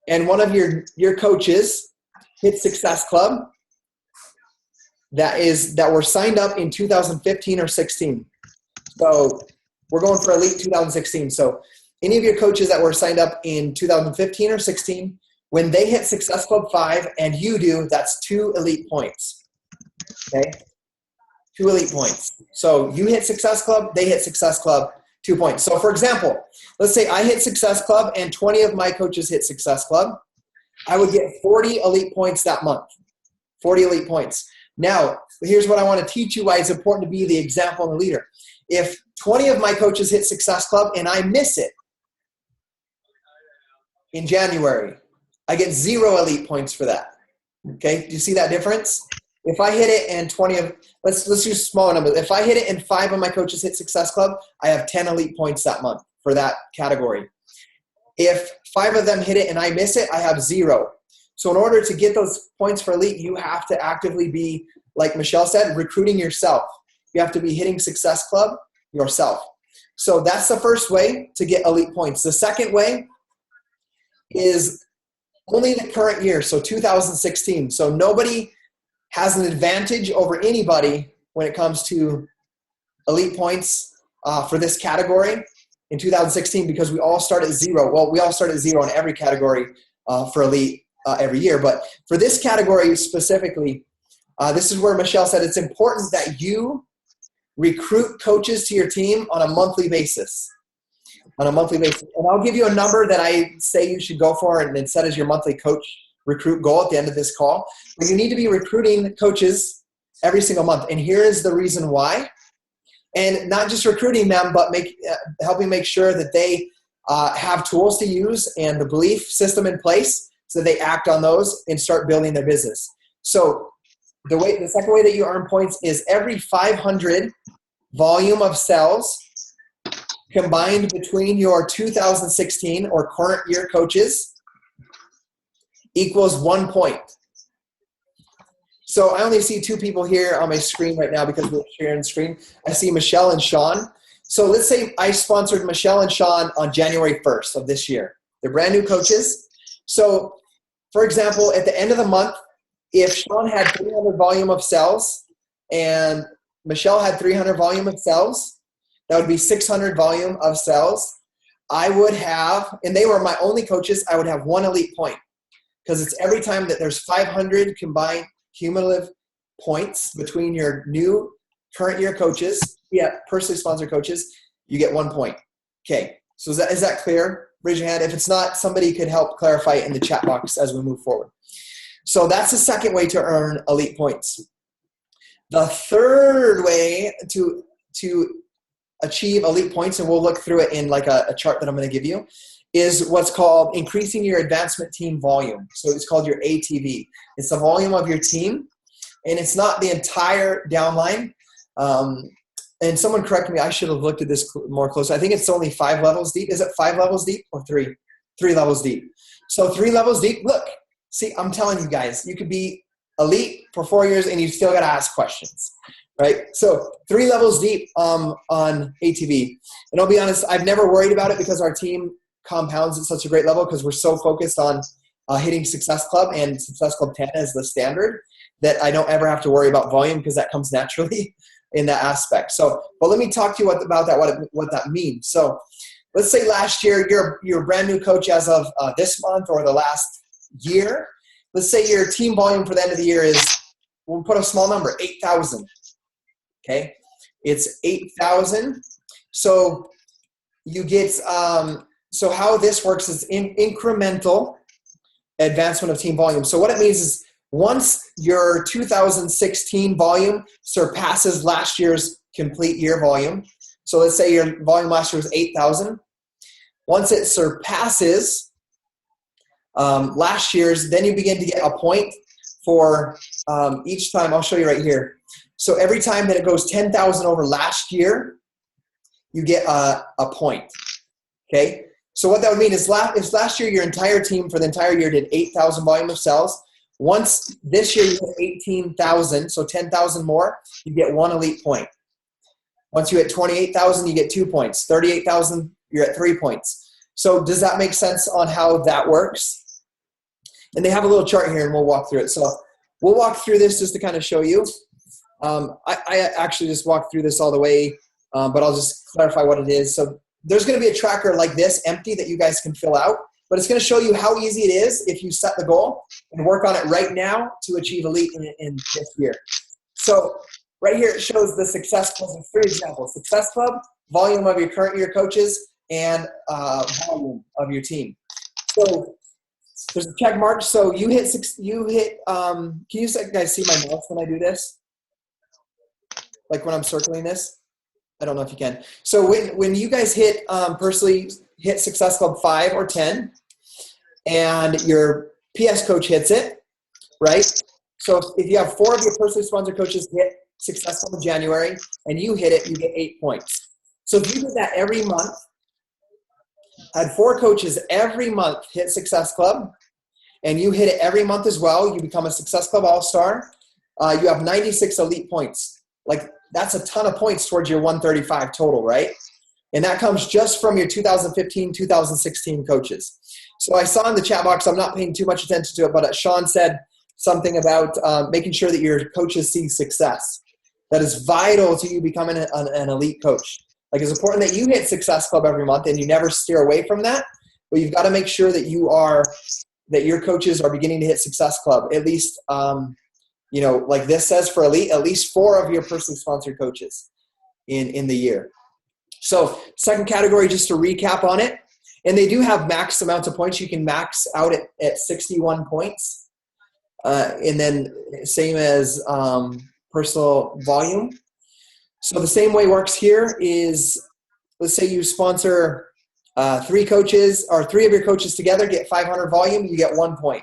and one of your coaches hit Success Club that were signed up in 2015 or 16. So we're going for Elite 2016. So any of your coaches that were signed up in 2015 or 16, when they hit Success Club 5 and you do, that's 2 elite points. Okay? 2 elite points. So you hit Success Club, they hit Success Club, 2 points. So for example, let's say I hit Success Club and 20 of my coaches hit Success Club. I would get 40 elite points that month. 40 elite points. Now, here's what I want to teach you why it's important to be the example and the leader. If 20 of my coaches hit Success Club and I miss it in January, I get 0 elite points for that. Okay, do you see that difference? If I hit it and 20 of, let's use smaller numbers. If I hit it and 5 of my coaches hit Success Club, I have 10 elite points that month for that category. If 5 of them hit it and I miss it, I have 0. So in order to get those points for elite, you have to actively be, like Michelle said, recruiting yourself. You have to be hitting Success Club yourself. So that's the first way to get elite points. The second way is only the current year, so 2016. So nobody has an advantage over anybody when it comes to elite points for this category in 2016 because we all start at 0. Well, we all start at 0 in every category for elite every year. But for this category specifically, this is where Michelle said it's important that you recruit coaches to your team on a monthly basis. On a monthly basis. And I'll give you a number that I say you should go for and set as your monthly coach recruit goal at the end of this call. But you need to be recruiting coaches every single month. And here is the reason why. And not just recruiting them, but helping make sure that they have tools to use and the belief system in place so they act on those and start building their business. So the second way that you earn points is every 500 volume of sales combined between your 2016 or current year coaches equals 1 point. So I only see 2 people here on my screen right now because we're sharing screen. I see Michelle and Sean. So let's say I sponsored Michelle and Sean on January 1st of this year. They're brand new coaches. So for example, at the end of the month, if Sean had 300 volume of sales and Michelle had 300 volume of sales, that would be 600 volume of sales. I would have, and they were my only coaches, I would have 1 elite point, because it's every time that there's 500 combined cumulative points between your new current year coaches, personally sponsored coaches, you get 1 point. Okay, so is that clear? Raise your hand. If it's not, somebody could help clarify it in the chat box as we move forward. So that's the second way to earn elite points. The third way to achieve elite points, and we'll look through it in like a chart that I'm going to give you, is what's called increasing your advancement team volume. So it's called your ATV. It's the volume of your team, and it's not the entire downline. And someone correct me, I should have looked at this more closely. I think it's only 5 levels deep. Is it 5 levels deep or 3? 3 levels deep. So 3 levels deep, look, see, I'm telling you guys, you could be elite for 4 years and you still got to ask questions, right? So 3 levels deep on ATV. And I'll be honest, I've never worried about it because our team compounds at such a great level because we're so focused on hitting Success Club and Success Club 10 as the standard that I don't ever have to worry about volume because that comes naturally in that aspect. So, but let me talk to you about that, what that means. So let's say last year, you're a brand new coach as of this month or the last year. Let's say your team volume for the end of the year is, we'll put a small number, 8,000. Okay, it's 8,000. So you get, so how this works is incremental advancement of team volume. So what it means is once your 2016 volume surpasses last year's complete year volume, so let's say your volume last year was 8,000. Once it surpasses last year's, then you begin to get a point for each time. I'll show you right here. So every time that it goes 10,000 over last year, you get a point, okay? So what that would mean is if last year your entire team for the entire year did 8,000 volume of sales, once this year you hit 18,000, so 10,000 more, you get 1 elite point. Once you hit 28,000, you get 2 points. 38,000, you're at 3 points. So does that make sense on how that works? And they have a little chart here and we'll walk through it. So we'll walk through this just to kind of show you. I actually just walked through this all the way, but I'll just clarify what it is. So there's going to be a tracker like this, empty, that you guys can fill out, but it's going to show you how easy it is if you set the goal and work on it right now to achieve elite in this year. So right here, it shows the Success Club with 3 examples. Success Club, volume of your current year coaches, and volume of your team. So there's a check mark. So you hit, can you guys see my mouse when I do this? Like when I'm circling this? I don't know if you can. So when you guys hit, personally hit Success Club 5 or 10, and your PS coach hits it, right? So if you have 4 of your personally sponsored coaches hit Success Club in January, and you hit it, you get 8 points. So if you did that every month, had 4 coaches every month hit Success Club, and you hit it every month as well, you become a Success Club All-Star, you have 96 elite points. Like, that's a ton of points towards your 135 total, right? And that comes just from your 2015, 2016 coaches. So I saw in the chat box, I'm not paying too much attention to it, but Sean said something about making sure that your coaches see success. That is vital to you becoming an elite coach. Like, it's important that you hit Success Club every month and you never steer away from that, but you've got to make sure that that your coaches are beginning to hit Success Club. At least, like this says for elite, at least 4 of your personally sponsored coaches in the year. So second category, just to recap on it, and they do have max amounts of points. You can max out at 61 points. And then same as personal volume. So the same way it works here is, let's say you sponsor Three of your coaches together get 500 volume, you get 1 point.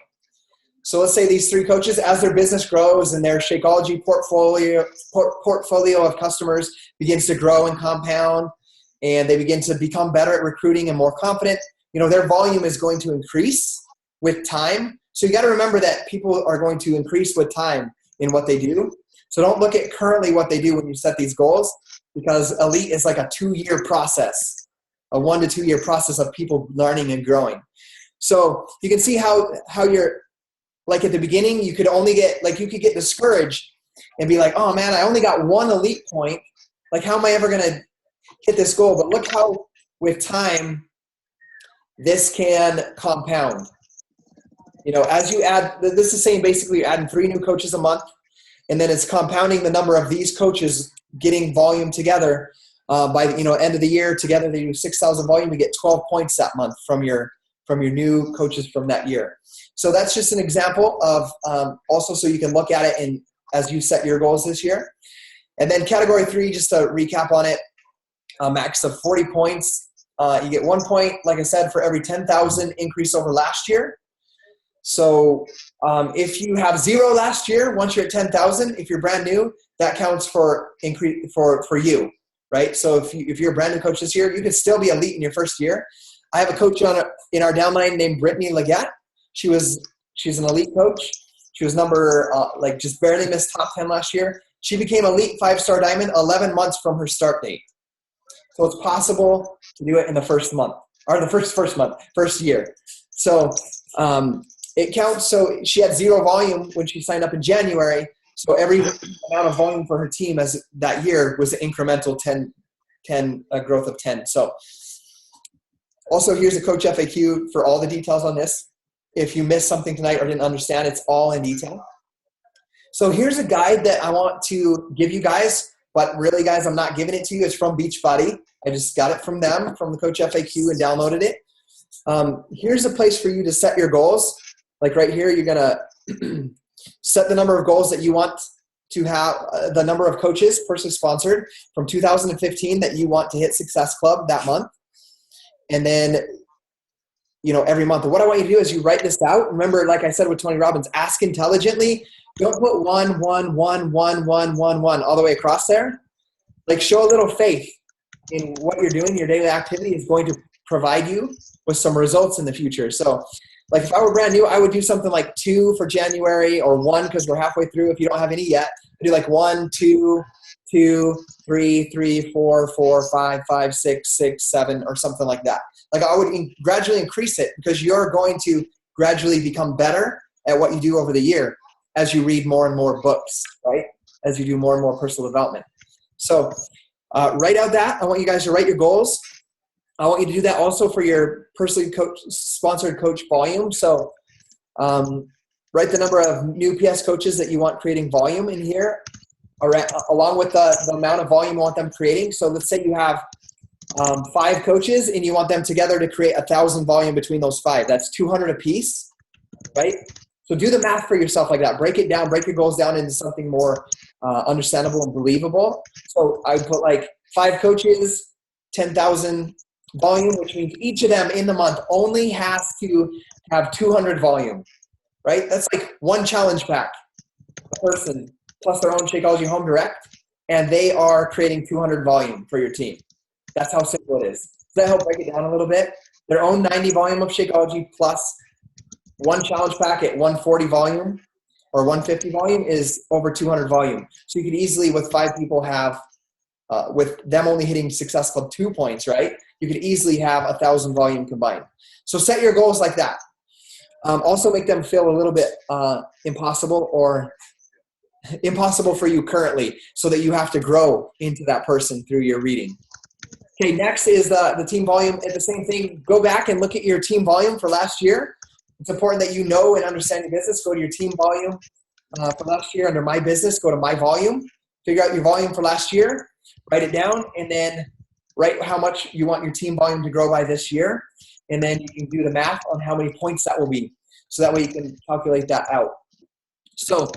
So let's say these three coaches, as their business grows and their Shakeology portfolio of customers begins to grow and compound, and they begin to become better at recruiting and more confident, their volume is going to increase with time. So you got to remember that people are going to increase with time in what they do. So don't look at currently what they do when you set these goals, because Elite is like a 2-year process, a 1 to 2 year process of people learning and growing. So you can see how you're, like at the beginning, you could only get, like you could get discouraged and be like, oh man, I only got 1 elite point. Like how am I ever going to hit this goal? But look how with time, this can compound. As you add, this is saying basically you're adding 3 new coaches a month, and then it's compounding the number of these coaches getting volume together. By end of the year together, they do 6,000 volume. You get 12 points that month from your new coaches from that year. So that's just an example of also so you can look at it and as you set your goals this year. And then category 3, just to recap on it, a max of 40 points. You get 1 point, like I said, for every 10,000 increase over last year. So if you have 0 last year, once you're at 10,000, if you're brand new, that counts for increase for you, right? So if you're a brand new coach this year, you can still be elite in your first year. I have a coach in our downline named Brittany Leggett. She's an elite coach. She was just barely missed top 10 last year. She became elite 5-star diamond 11 months from her start date. So it's possible to do it in the first month or the first year. So it counts. So she had 0 volume when she signed up in January. So every amount of volume for her team as that year was an incremental 10 growth of 10. So also here's a coach FAQ for all the details on this. If you missed something tonight or didn't understand, it's all in detail. So here's a guide that I want to give you guys, but really guys, I'm not giving it to you. It's from Beachbody. I just got it from them, from the coach FAQ, and downloaded it. Here's a place for you to set your goals. Like right here, you're going to set the number of goals that you want to have, the number of coaches, personally sponsored, from 2015 that you want to hit Success Club that month. And then, every month. And what I want you to do is you write this out. Remember, like I said with Tony Robbins, ask intelligently. Don't put 1, 1, 1, 1, 1, 1, 1 all the way across there. Like show a little faith in what you're doing. Your daily activity is going to provide you with some results in the future. So like if I were brand new, I would do something like 2 for January or 1 because we're halfway through. If you don't have any yet, I do like 1, 2, 2, 3, 3, 4, 4, 5, 5, 6, 6, 7, or something like that. Like I would gradually increase it because you're going to gradually become better at what you do over the year as you read more and more books, right? As you do more and more personal development. So write out that. I want you guys to write your goals. I want you to do that also for your personally sponsored coach volume. So write the number of new PS coaches that you want creating volume in here, along with the amount of volume you want them creating. So let's say you have 5 coaches and you want them together to create 1,000 volume between those 5. That's 200 apiece, right? So do the math for yourself like that. Break it down, break your goals down into something more understandable and believable. So I put like 5 coaches, 10,000 volume, which means each of them in the month only has to have 200 volume, right? That's like 1 challenge pack, a person plus their own Shakeology Home Direct, and they are creating 200 volume for your team. That's how simple it is. Does that help break it down a little bit? Their own 90 volume of Shakeology plus 1 challenge pack at 140 volume or 150 volume is over 200 volume. So you could easily, with 5 people, have, with them only hitting Success Club 2 points, right? You could easily have 1,000 volume combined. So set your goals like that. Also make them feel a little bit impossible for you currently, so that you have to grow into that person through your reading. Okay, next is the team volume. And the same thing, go back and look at your team volume for last year. It's important that you know and understand your business. Go to your team volume for last year. Under My Business, go to My Volume. Figure out your volume for last year. Write it down, and then write how much you want your team volume to grow by this year. And then you can do the math on how many points that will be. So that way you can calculate that out. So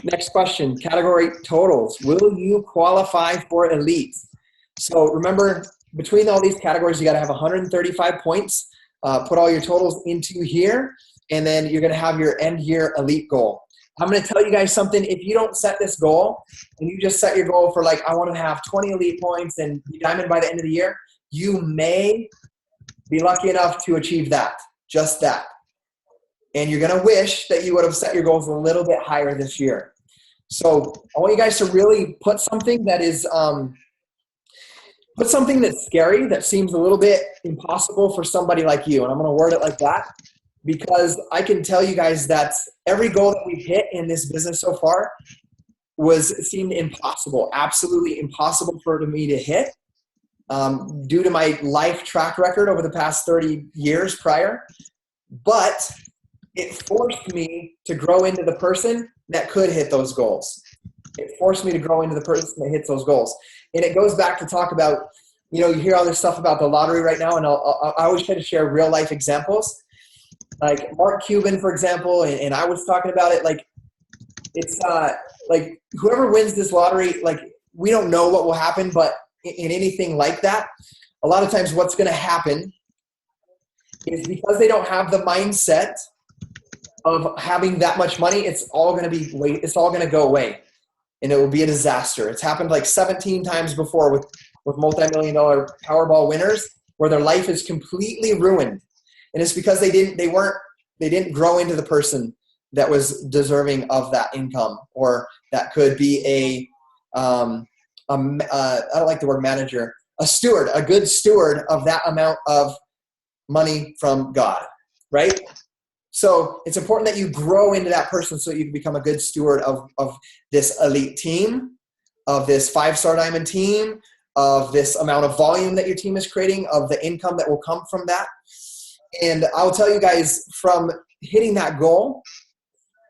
next question, category totals. Will you qualify for Elite? So remember, between all these categories, you got to have 135 points. Put all your totals into here, and then you're going to have your end year elite goal. I'm going to tell you guys something. If you don't set this goal and you just set your goal for like, I want to have 20 elite points and be diamond by the end of the year, you may be lucky enough to achieve that, just that. And you're going to wish that you would have set your goals a little bit higher this year. So I want you guys to really put something that is, put something that's scary, that seems a little bit impossible for somebody like you. And I'm going to word it like that, because I can tell you guys that every goal that we've hit in this business so far seemed impossible, absolutely impossible for me to hit, due to my life track record over the past 30 years prior. But it forced me to grow into the person that could hit those goals. It forced me to grow into the person that hits those goals. And it goes back to talk about, you hear all this stuff about the lottery right now, and I always try to share real life examples. Like Mark Cuban, for example, and I was talking about it, like it's like whoever wins this lottery, like we don't know what will happen, but in anything like that, a lot of times what's going to happen is because they don't have the mindset of having that much money, it's all going to go away. And it will be a disaster. It's happened like 17 times before with multi-million-dollar Powerball winners, where their life is completely ruined. And it's because they didn't grow into the person that was deserving of that income, or that could be I don't like the word manager, a good steward of that amount of money from God, right? So it's important that you grow into that person so you can become a good steward of this elite team, of this 5-star diamond team, of this amount of volume that your team is creating, of the income that will come from that. And I'll tell you guys, from hitting that goal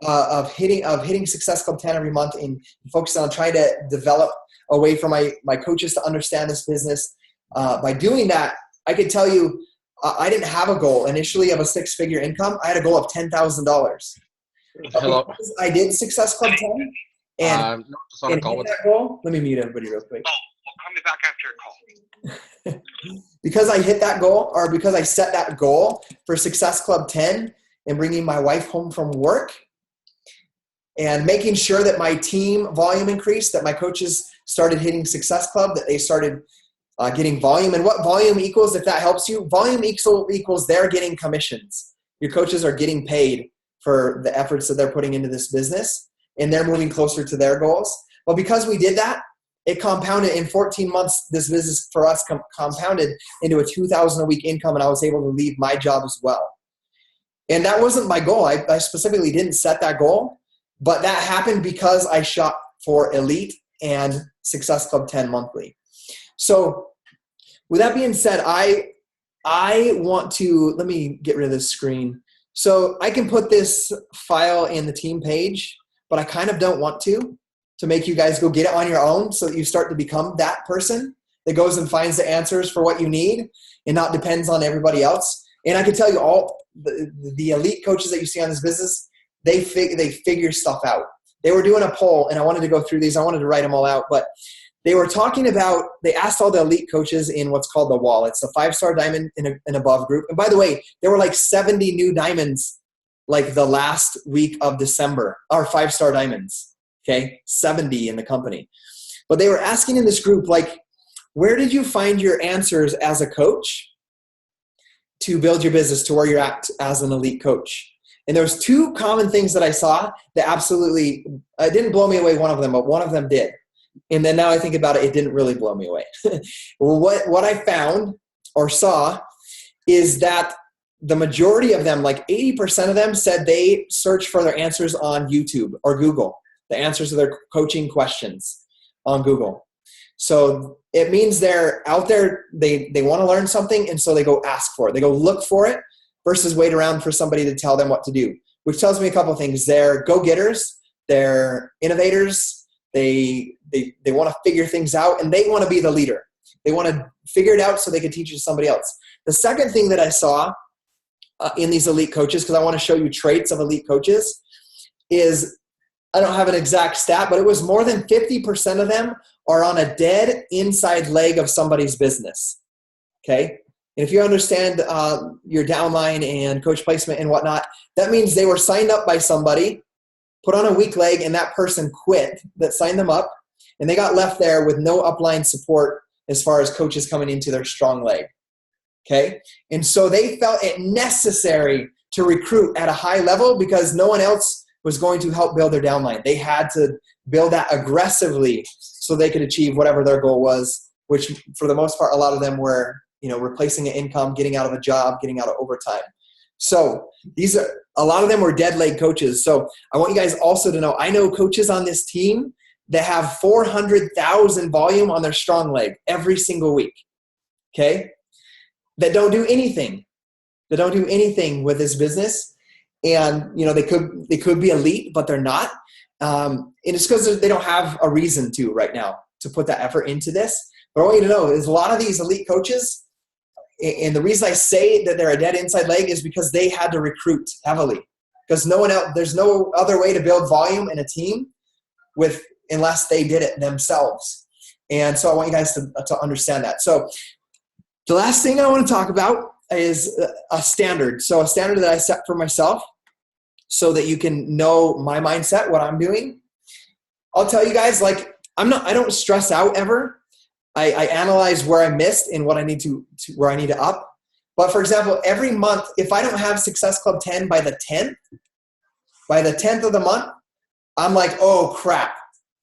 of hitting Success Club 10 every month and focusing on trying to develop a way for my coaches to understand this business, by doing that, I could tell you, I didn't have a goal initially of a 6-figure income. I had a goal of $10,000. Hello. Because I did Success Club 10 and just on a call hit with that goal. Let me mute everybody real quick. Oh, I'll call me back after your call. Because I hit that goal, or because I set that goal for Success Club 10 and bringing my wife home from work and making sure that my team volume increased, that my coaches started hitting Success Club, that they started getting volume. And what volume equals, if that helps you, volume equals they're getting commissions. Your coaches are getting paid for the efforts that they're putting into this business, and they're moving closer to their goals. But because we did that, it compounded in 14 months. This business for us compounded into a $2,000 a week income, and I was able to leave my job as well. And that wasn't my goal. I specifically didn't set that goal, but that happened because I shot for Elite and Success Club 10 monthly. So with that being said, I want to, let me get rid of this screen. So I can put this file in the team page, but I kind of don't want to make you guys go get it on your own, so that you start to become that person that goes and finds the answers for what you need and not depends on everybody else. And I can tell you, all the elite coaches that you see on this business, they figure stuff out. They were doing a poll, and I wanted to go through these. I wanted to write them all out, but they were talking about, they asked all the elite coaches in what's called the wall. It's a 5-star diamond and above group. And by the way, there were like 70 new diamonds like the last week of December, or 5-star diamonds, okay? 70 in the company. But they were asking in this group, like, where did you find your answers as a coach to build your business to where you're at as an elite coach? And there was 2 common things that I saw that absolutely, it didn't blow me away, one of them, but one of them did. And then now I think about it, it didn't really blow me away. Well, what I found or saw is that the majority of them, like 80% of them, said they search for their answers on YouTube or Google, the answers to their coaching questions on Google. So it means they're out there, they want to learn something, and so they go ask for it. They go look for it versus wait around for somebody to tell them what to do, which tells me a couple of things. They're go-getters, they're innovators, they want to figure things out, and they want to be the leader. They want to figure it out so they can teach it to somebody else. The second thing that I saw in these elite coaches, because I want to show you traits of elite coaches, is, I don't have an exact stat, but it was more than 50% of them are on a dead inside leg of somebody's business. Okay. And if you understand your downline and coach placement and whatnot, that means they were signed up by somebody, put on a weak leg, and that person quit that signed them up, and they got left there with no upline support as far as coaches coming into their strong leg. Okay. And so they felt it necessary to recruit at a high level because no one else was going to help build their downline. They had to build that aggressively so they could achieve whatever their goal was, which for the most part, a lot of them were, replacing an income, getting out of a job, getting out of overtime. So a lot of them were dead leg coaches. So I want you guys also to know, I know coaches on this team that have 400,000 volume on their strong leg every single week. Okay. That don't do anything. They don't do anything with this business. And, they could be elite, but they're not. And it's because they don't have a reason to right now to put that effort into this. But I want you to know is a lot of these elite coaches, and the reason I say that they're a dead inside leg is because they had to recruit heavily. Because no one else, there's no other way to build volume in a team unless they did it themselves. And so I want you guys to understand that. So the last thing I want to talk about is a standard. So a standard that I set for myself so that you can know my mindset, what I'm doing. I'll tell you guys, I don't stress out ever. I analyze where I missed and what I need to where I need to up. But for example, every month, if I don't have Success Club 10 by the 10th of the month, I'm like, oh crap.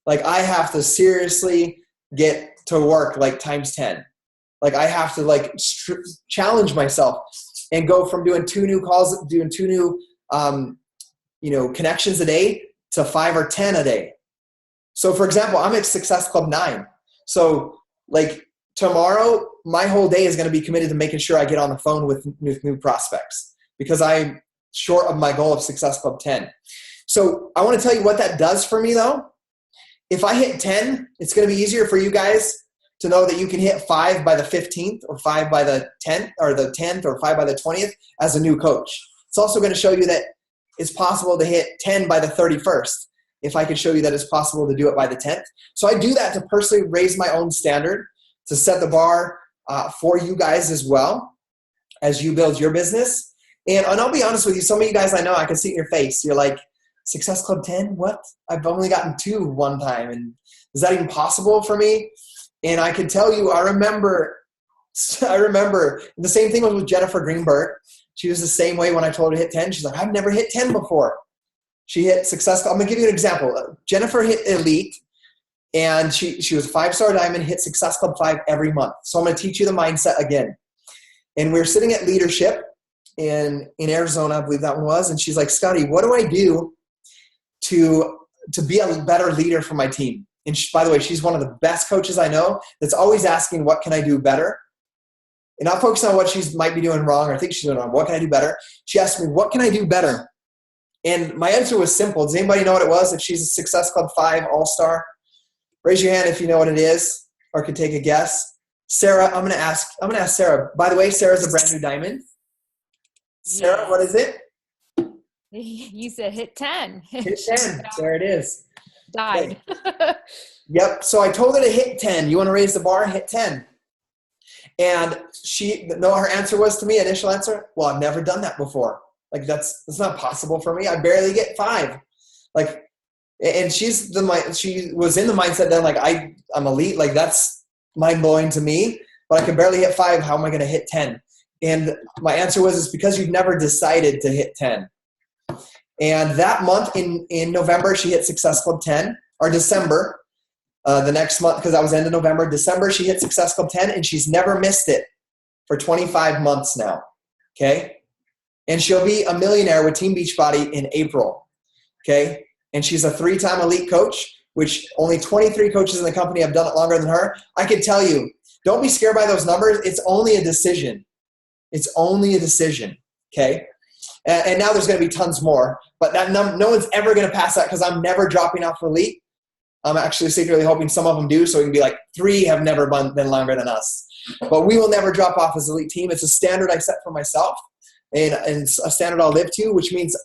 I have to seriously get to work times 10. I have to challenge myself and go from doing 2 new calls, doing 2 new, connections a day to 5 or 10 a day. So for example, I'm at Success Club 9. So tomorrow, my whole day is going to be committed to making sure I get on the phone with new prospects because I'm short of my goal of Success Club 10. So I want to tell you what that does for me though. If I hit 10, it's going to be easier for you guys to know that you can hit 5 by the 15th or 5 by the 10th or the 10th or 5 by the 20th as a new coach. It's also going to show you that it's possible to hit 10 by the 31st. If I could show you that it's possible to do it by the 10th. So I do that to personally raise my own standard, to set the bar for you guys as well as you build your business. And I'll be honest with you, some of you guys I know, I can see it in your face. You're like, Success Club 10? What? I've only gotten 2 one time. And is that even possible for me? And I can tell you, I remember the same thing was with Jennifer Greenberg. She was the same way when I told her to hit 10. She's like, I've never hit 10 before. She hit Success Club. I'm going to give you an example. Jennifer hit Elite, and she was a 5-star diamond, hit Success Club 5 every month. So I'm going to teach you the mindset again. And we were sitting at leadership in Arizona, I believe that one was. And she's like, Scottie, what do I do to be a better leader for my team? And by the way, she's one of the best coaches I know that's always asking, what can I do better? And not focusing on what she might be doing wrong or think she's doing wrong. What can I do better? She asked me, what can I do better? And my answer was simple. Does anybody know what it was? If she's a Success Club 5 All-Star, raise your hand if you know what it is or could take a guess. Sarah, I'm going to ask Sarah. By the way, Sarah's a brand new diamond. Sarah, what is it? You said hit 10. Hit 10. There it is. Died. Okay. Yep. So I told her to hit 10. You want to raise the bar? Hit 10. And her answer was to me, initial answer, well, I've never done that before. That's not possible for me. I barely get 5. And she was in the mindset that I'm elite. That's mind blowing to me, but I can barely hit 5. How am I going to hit 10? And my answer was, it's because you've never decided to hit 10. And that month in November, she hit Success Club 10, or December, the next month, because that was end of November. December, she hit Success Club 10, and she's never missed it for 25 months now. Okay. And she'll be a millionaire with Team Beachbody in April. Okay. And she's a 3-time elite coach, which only 23 coaches in the company have done it longer than her. I can tell you, don't be scared by those numbers. It's only a decision. It's only a decision. Okay. And now there's going to be tons more, but no one's ever going to pass that because I'm never dropping off elite. I'm actually secretly hoping some of them do, so it can be 3 have never been longer than us. But we will never drop off as elite team. It's a standard I set for myself and a standard I'll live to, which means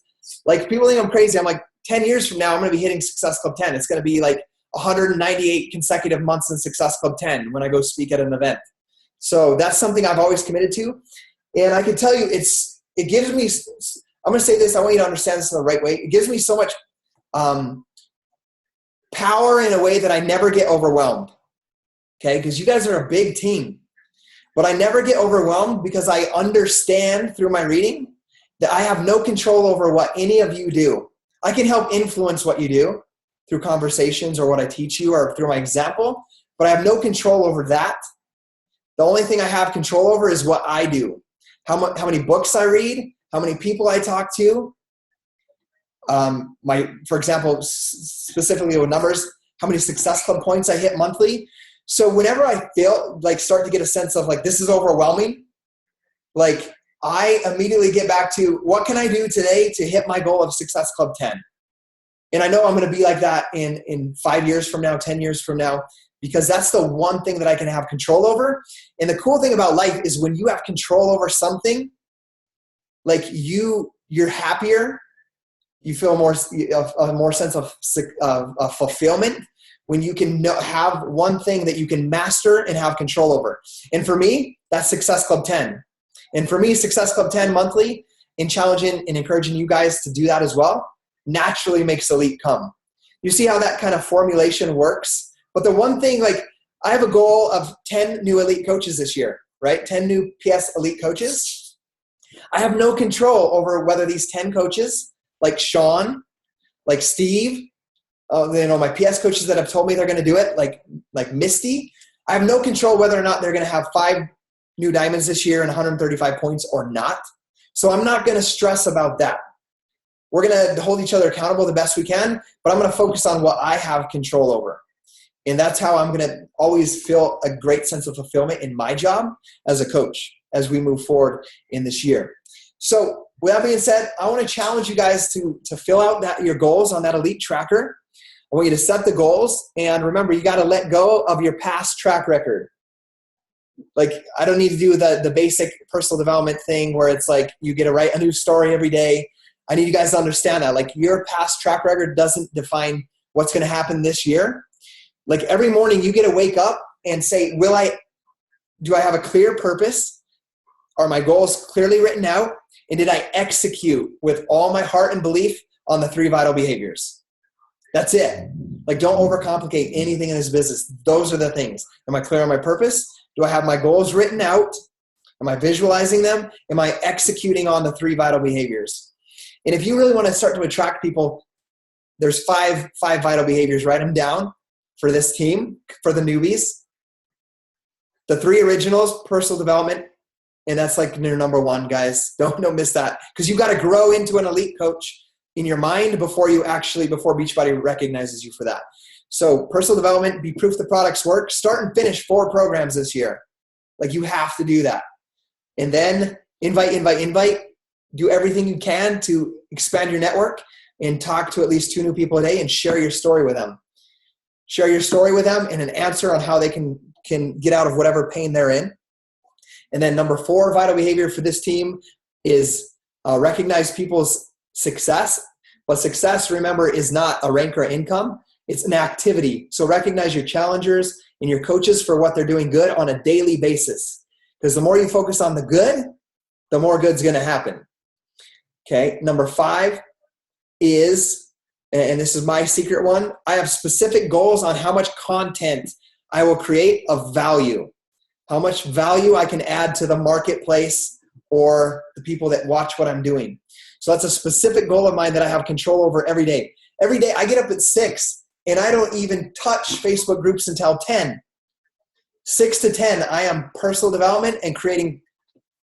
people think I'm crazy. I'm 10 years from now, I'm going to be hitting Success Club 10. It's going to be 198 consecutive months in Success Club 10 when I go speak at an event. So that's something I've always committed to. And I can tell you, it gives me, I'm going to say this, I want you to understand this in the right way. It gives me so much power in a way that I never get overwhelmed. Okay, because you guys are a big team. But I never get overwhelmed because I understand through my reading that I have no control over what any of you do. I can help influence what you do through conversations or what I teach you or through my example, but I have no control over that. The only thing I have control over is what I do. How many books I read, how many people I talk to. For example, specifically with numbers, how many Success Club points I hit monthly. So whenever I feel like start to get a sense of like this is overwhelming, like I immediately get back to what can I do today to hit my goal of Success Club 10? And I know I'm going to be like that in 5 years from now, 10 years from now, because that's the one thing that I can have control over. And the cool thing about life is when you have control over something, like you're happier, you feel a more sense of fulfillment when you can have one thing that you can master and have control over. And for me, that's Success Club 10. And for me, Success Club 10 monthly and challenging and encouraging you guys to do that as well naturally makes Elite come. You see how that kind of formulation works? But the one thing, like I have a goal of 10 new Elite coaches this year, right? 10 new PS Elite coaches. I have no control over whether these 10 coaches, like Sean, like Steve, my PS coaches that have told me they're going to do it, like Misty, I have no control whether or not they're going to have 5 new diamonds this year and 135 points or not. So I'm not going to stress about that. We're going to hold each other accountable the best we can, but I'm going to focus on what I have control over. And that's how I'm going to always feel a great sense of fulfillment in my job as a coach as we move forward in this year. So with that being said, I want to challenge you guys to fill out your goals on that Elite tracker. I want you to set the goals. And remember, you got to let go of your past track record. Like, I don't need to do the basic personal development thing where it's like you get to write a new story every day. I need you guys to understand that. Like, your past track record doesn't define what's going to happen this year. Like, every morning you get to wake up and say, do I have a clear purpose? Are my goals clearly written out? And did I execute with all my heart and belief on the 3 vital behaviors? That's it. Like, don't overcomplicate anything in this business. Those are the things. Am I clear on my purpose? Do I have my goals written out? Am I visualizing them? Am I executing on the 3 vital behaviors? And if you really want to start to attract people, there's five vital behaviors. Write them down for this team, for the newbies. The 3 originals, personal development, and that's like your number 1, guys. Don't miss that, because you've got to grow into an elite coach in your mind before Beachbody recognizes you for that. So personal development, be proof the products work. Start and finish 4 programs this year. Like, you have to do that. And then invite. Do everything you can to expand your network and talk to at least 2 new people a day and share your story with them. Share your story with them and an answer on how they can get out of whatever pain they're in. And then number 4 vital behavior for this team is recognize people's success. But success, remember, is not a rank or income. It's an activity. So recognize your challengers and your coaches for what they're doing good on a daily basis. Because the more you focus on the good, the more good's going to happen. Okay, number 5 is, and this is my secret one, I have specific goals on how much content I will create of value. How much value I can add to the marketplace or the people that watch what I'm doing. So that's a specific goal of mine that I have control over every day. Every day I get up at 6 and I don't even touch Facebook groups until 10. 6 to 10, I am personal development and creating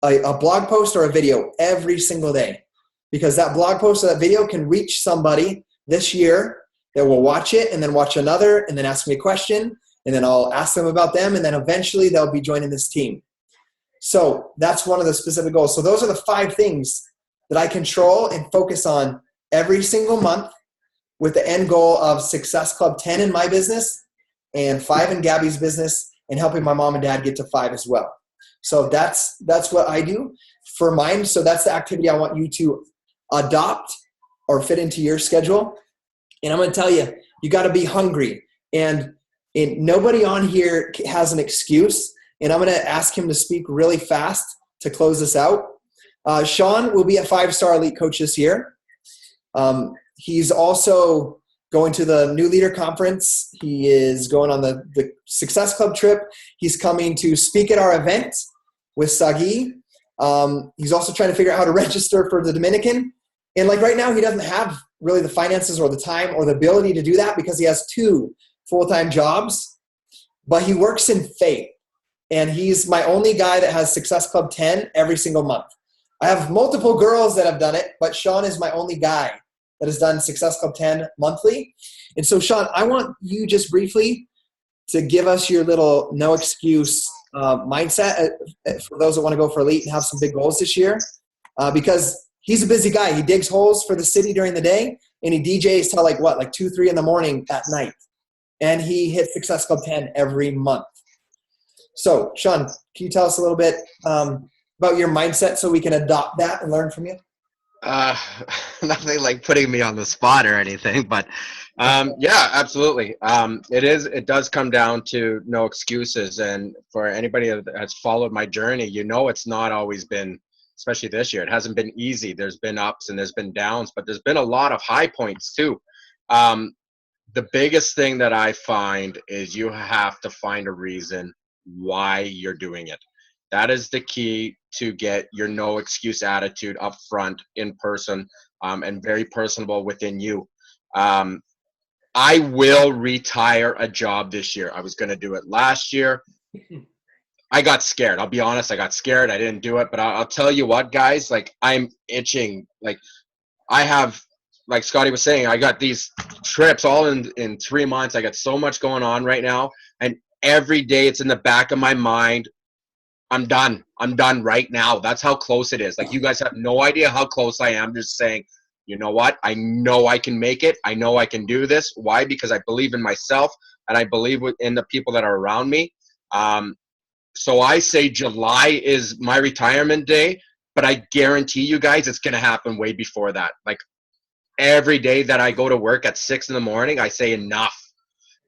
a blog post or a video every single day. Because that blog post or that video can reach somebody this year that will watch it and then watch another and then ask me a question. And then I'll ask them about them. And then eventually they'll be joining this team. So that's one of the specific goals. So those are the 5 things that I control and focus on every single month with the end goal of Success Club 10 in my business and 5 in Gabby's business and helping my mom and dad get to 5 as well. So that's what I do for mine. So that's the activity I want you to adopt or fit into your schedule. And I'm going to tell you, you got to be hungry. And nobody on here has an excuse and I'm going to ask him to speak really fast to close this out. Sean will be a 5-star elite coach this year. He's also going to the New Leader Conference. He is going on the Success Club trip. He's coming to speak at our event with Sagi. He's also trying to figure out how to register for the Dominican. And like right now, he doesn't have really the finances or the time or the ability to do that because he has 2 full-time jobs, but he works in faith. And he's my only guy that has Success Club 10 every single month. I have multiple girls that have done it, but Sean is my only guy that has done Success Club 10 monthly. And so, Sean, I want you just briefly to give us your little no excuse mindset for those that want to go for elite and have some big goals this year, because he's a busy guy. He digs holes for the city during the day, and he DJs till like 2, 3 in the morning at night. And he hits Success Club 10 every month. So, Sean, can you tell us a little bit about your mindset so we can adopt that and learn from you? Nothing like putting me on the spot or anything, but yeah, absolutely. It does come down to no excuses. And for anybody that has followed my journey, it's not always been, especially this year, it hasn't been easy. There's been ups and there's been downs, but there's been a lot of high points too. The biggest thing that I find is you have to find a reason why you're doing it. That is the key to get your no excuse attitude up front in person, and very personable within you. I will retire a job this year. I was going to do it last year. I got scared. I'll be honest. I got scared. I didn't do it, but I'll tell you what, guys, I'm itching. I have, like Scottie was saying, I got these trips all in 3 months. I got so much going on right now. And every day it's in the back of my mind. I'm done. I'm done right now. That's how close it is. You guys have no idea how close I am. Just saying, you know what? I know I can make it. I know I can do this. Why? Because I believe in myself and I believe in the people that are around me. So I say July is my retirement day, but I guarantee you guys it's going to happen way before that. Every day that I go to work at 6 in the morning, I say enough,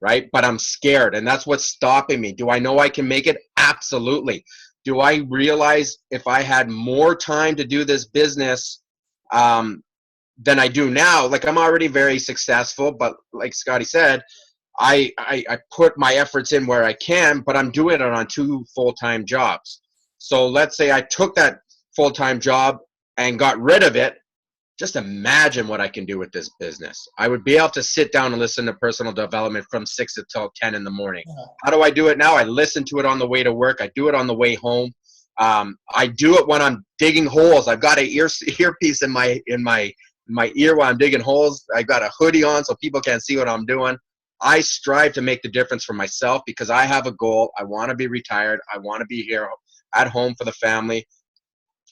right? But I'm scared, and that's what's stopping me. Do I know I can make it? Absolutely. Do I realize if I had more time to do this business than I do now? I'm already very successful, but like Scottie said, I put my efforts in where I can, but I'm doing it on 2 full-time jobs. So let's say I took that full-time job and got rid of it. Just imagine what I can do with this business. I would be able to sit down and listen to personal development from 6 until 10 in the morning. How do I do it now? I listen to it on the way to work. I do it on the way home. I do it when I'm digging holes. I've got an earpiece in my ear while I'm digging holes. I've got a hoodie on so people can't see what I'm doing. I strive to make the difference for myself because I have a goal. I want to be retired. I want to be here at home for the family.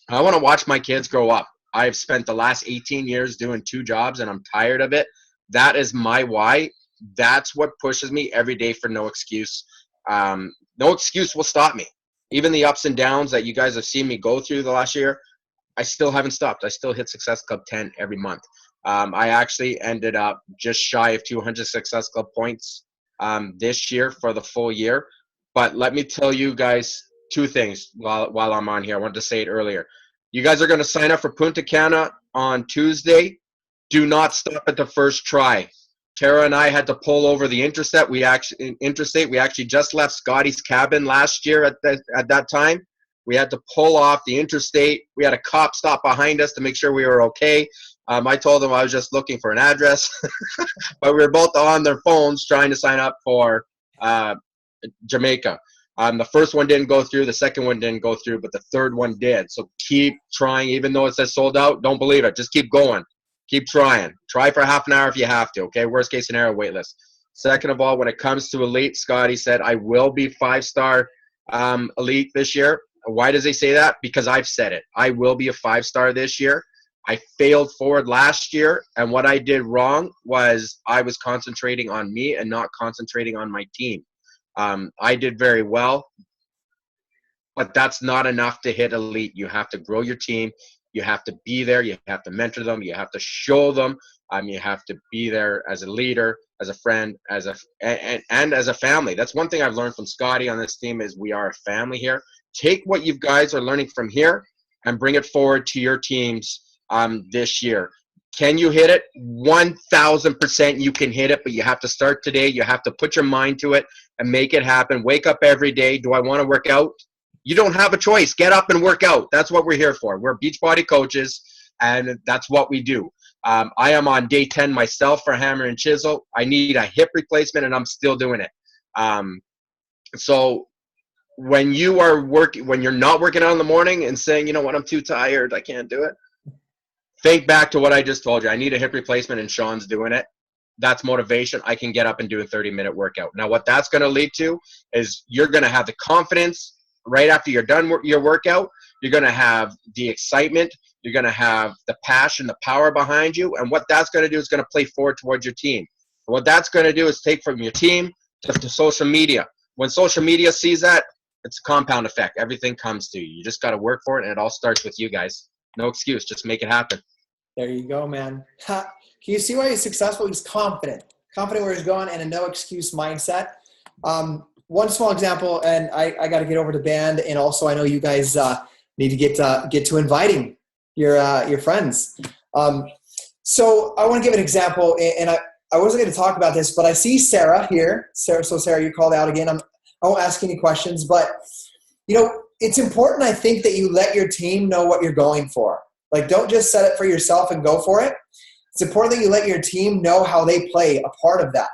I want to watch my kids grow up. I've spent the last 18 years doing 2 jobs and I'm tired of it. That is my why. That's what pushes me every day for no excuse. No excuse will stop me. Even the ups and downs that you guys have seen me go through the last year, I still haven't stopped. I still hit Success Club 10 every month. I actually ended up just shy of 200 Success Club points this year for the full year. But let me tell you guys 2 things while I'm on here. I wanted to say it earlier. You guys are going to sign up for Punta Cana on Tuesday. Do not stop at the first try. Tara and I had to pull over the interstate. We actually just left Scottie's cabin last year at that time. We had to pull off the interstate. We had a cop stop behind us to make sure we were okay. I told them I was just looking for an address, but we were both on their phones trying to sign up for Jamaica. The first one didn't go through, the second one didn't go through, but the third one did. So keep trying, even though it says sold out, don't believe it. Just keep going. Keep trying. Try for half an hour if you have to, okay? Worst case scenario, wait list. Second of all, when it comes to elite, Scottie said, I will be 5-star elite this year. Why does he say that? Because I've said it. I will be a 5-star this year. I failed forward last year, and what I did wrong was I was concentrating on me and not concentrating on my team. I did very well, but that's not enough to hit elite. You have to grow your team. You have to be there. You have to mentor them. You have to show them You have to be there as a leader, as a friend, and as a family. That's one thing I've learned from Scottie on this team is we are a family here. Take what you guys are learning from here and bring it forward to your teams this year. Can you hit it? 1,000% you can hit it, but you have to start today. You have to put your mind to it and make it happen. Wake up every day. Do I want to work out? You don't have a choice. Get up and work out. That's what we're here for. We're Beachbody coaches, and that's what we do. I am on day 10 myself for hammer and chisel. I need a hip replacement, and I'm still doing it. So when you're not working out in the morning and saying, you know what, I'm too tired, I can't do it, think back to what I just told you. I need a hip replacement, and Sean's doing it. That's motivation. I can get up and do a 30-minute workout. Now, what that's going to lead to is you're going to have the confidence right after you're done your workout. You're going to have the excitement. You're going to have the passion, the power behind you. And what that's going to do is going to play forward towards your team. And what that's going to do is take from your team to social media. When social media sees that, it's a compound effect. Everything comes to you. You just got to work for it, and it all starts with you guys. No excuse. Just make it happen. There you go, man. Can you see why he's successful? He's confident where he's going, and a no excuse mindset. One small example, and I got to get over to band, and also I know you guys need to get to inviting your friends. So I want to give an example, and I wasn't going to talk about this, but I see Sarah here. Sarah, you called out again. I won't ask any questions, but it's important, I think, that you let your team know what you're going for. Like, don't just set it for yourself and go for it. It's important that you let your team know how they play a part of that.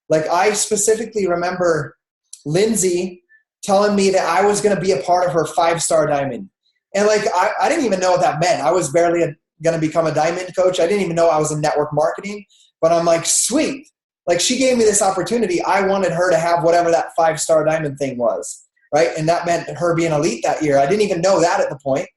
Like, I specifically remember Lindsay telling me that I was going to be a part of her 5-star diamond. And like, I didn't even know what that meant. I was barely going to become a diamond coach. I didn't even know I was in network marketing, but I'm like, sweet. Like, she gave me this opportunity. I wanted her to have whatever that 5-star diamond thing was. Right. And that meant her being elite that year. I didn't even know that at the point,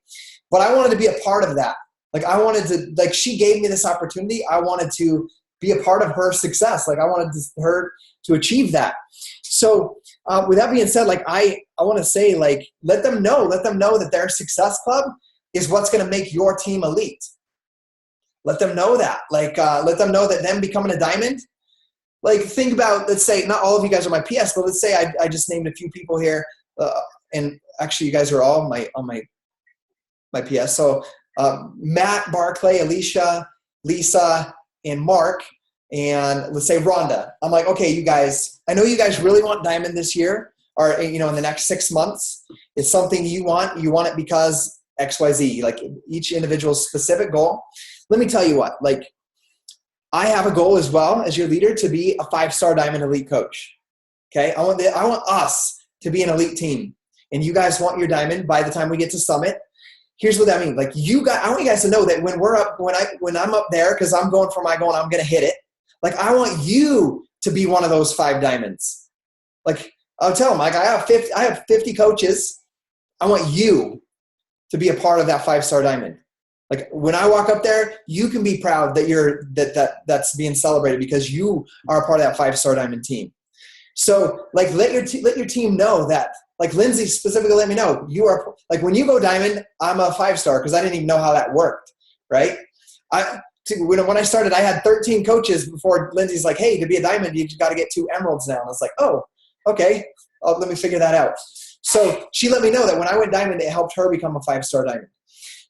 but I wanted to be a part of that. Like, I wanted to, like, she gave me this opportunity. I wanted to be a part of her success. Like, I wanted her to achieve that. So with that being said, like, I want to say, like, let them know that their success club is what's going to make your team elite. Let them know that, like, let them know that them becoming a diamond, like, think about, let's say, not all of you guys are my PS, but let's say I just named a few people here. And actually you guys are all on my PS. So Matt, Barclay, Alicia, Lisa, and Mark, and let's say Rhonda. I'm like, okay, you guys, I know you guys really want diamond this year, or in the next 6 months. It's something you want it because XYZ, like each individual's specific goal. Let me tell you what, like, I have a goal as well as your leader to be a 5-star diamond elite coach. Okay. I want us to be an elite team, and you guys want your diamond by the time we get to summit. Here's what that means. Like, I want you guys to know that when I'm up there, cause I'm going for my goal and I'm going to hit it. Like, I want you to be one of those 5 diamonds. Like, I'll tell them, like, I have 50 coaches. I want you to be a part of that 5-star diamond. Like, when I walk up there, you can be proud that that's being celebrated because you are a part of that 5-star diamond team. So, like, let your team know that. Like, Lindsay specifically let me know, you are, like, when you go diamond, I'm a 5-star, because I didn't even know how that worked, right? When I started, I had 13 coaches before Lindsay's like, hey, to be a diamond, you got to get 2 emeralds now. And I was like, oh, okay, let me figure that out. So she let me know that when I went diamond, it helped her become a 5-star diamond.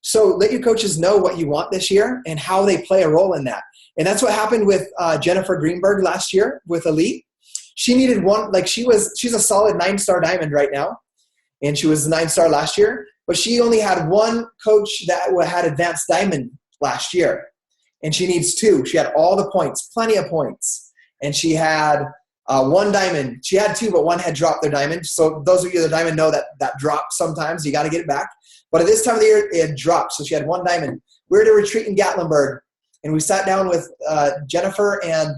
So let your coaches know what you want this year and how they play a role in that. And that's what happened with Jennifer Greenberg last year with Elite. She needed one, like, she's a solid 9-star diamond right now. And she was a 9-star last year, but she only had one coach that had advanced diamond last year. And she needs 2. She had all the points, plenty of points. And she had 1 diamond. She had 2, but 1 had dropped their diamond. So those of you that diamond know that drops sometimes. You got to get it back. But at this time of the year, it had dropped. So she had 1 diamond. We were at a retreat in Gatlinburg, and we sat down with Jennifer and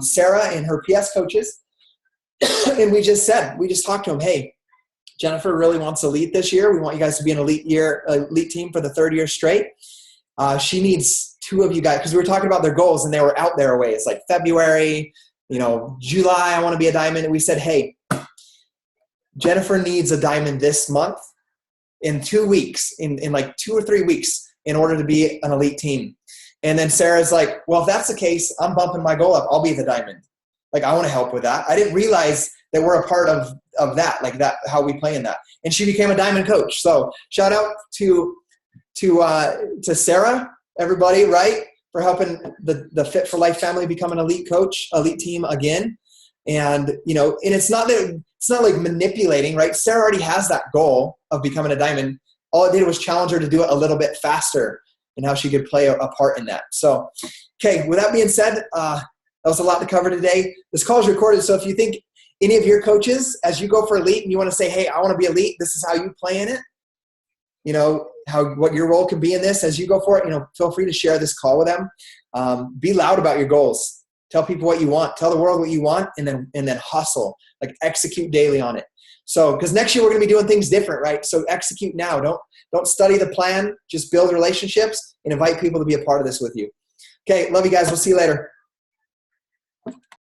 Sarah and her PS coaches. And we just talked to them, hey, Jennifer really wants elite this year. We want you guys to be an elite team for the 3rd year straight. She needs 2 of you guys, because we were talking about their goals and they were out there a ways, like February, July, I want to be a diamond. And we said, hey, Jennifer needs a diamond this month, in 2 weeks, in like 2 or 3 weeks, in order to be an elite team. And then Sarah's like, well, if that's the case, I'm bumping my goal up. I'll be the diamond. Like, I want to help with that. I didn't realize that we're a part of that, like that, how we play in that. And she became a diamond coach. So shout out to Sarah, everybody, right, for helping the Fit for Life family become an elite coach, elite team again. And, and it's not like manipulating, right? Sarah already has that goal of becoming a diamond. All it did was challenge her to do it a little bit faster and how she could play a part in that. So, okay, with that being said, that was a lot to cover today. This call is recorded, so if you think any of your coaches, as you go for elite and you want to say, hey, I want to be elite, this is how you play in it, what your role can be in this as you go for it, feel free to share this call with them. Be loud about your goals. Tell people what you want. Tell the world what you want, and then hustle. Like, execute daily on it. So, because next year we're going to be doing things different, right? So execute now. Don't study the plan. Just build relationships and invite people to be a part of this with you. Okay, love you guys. We'll see you later.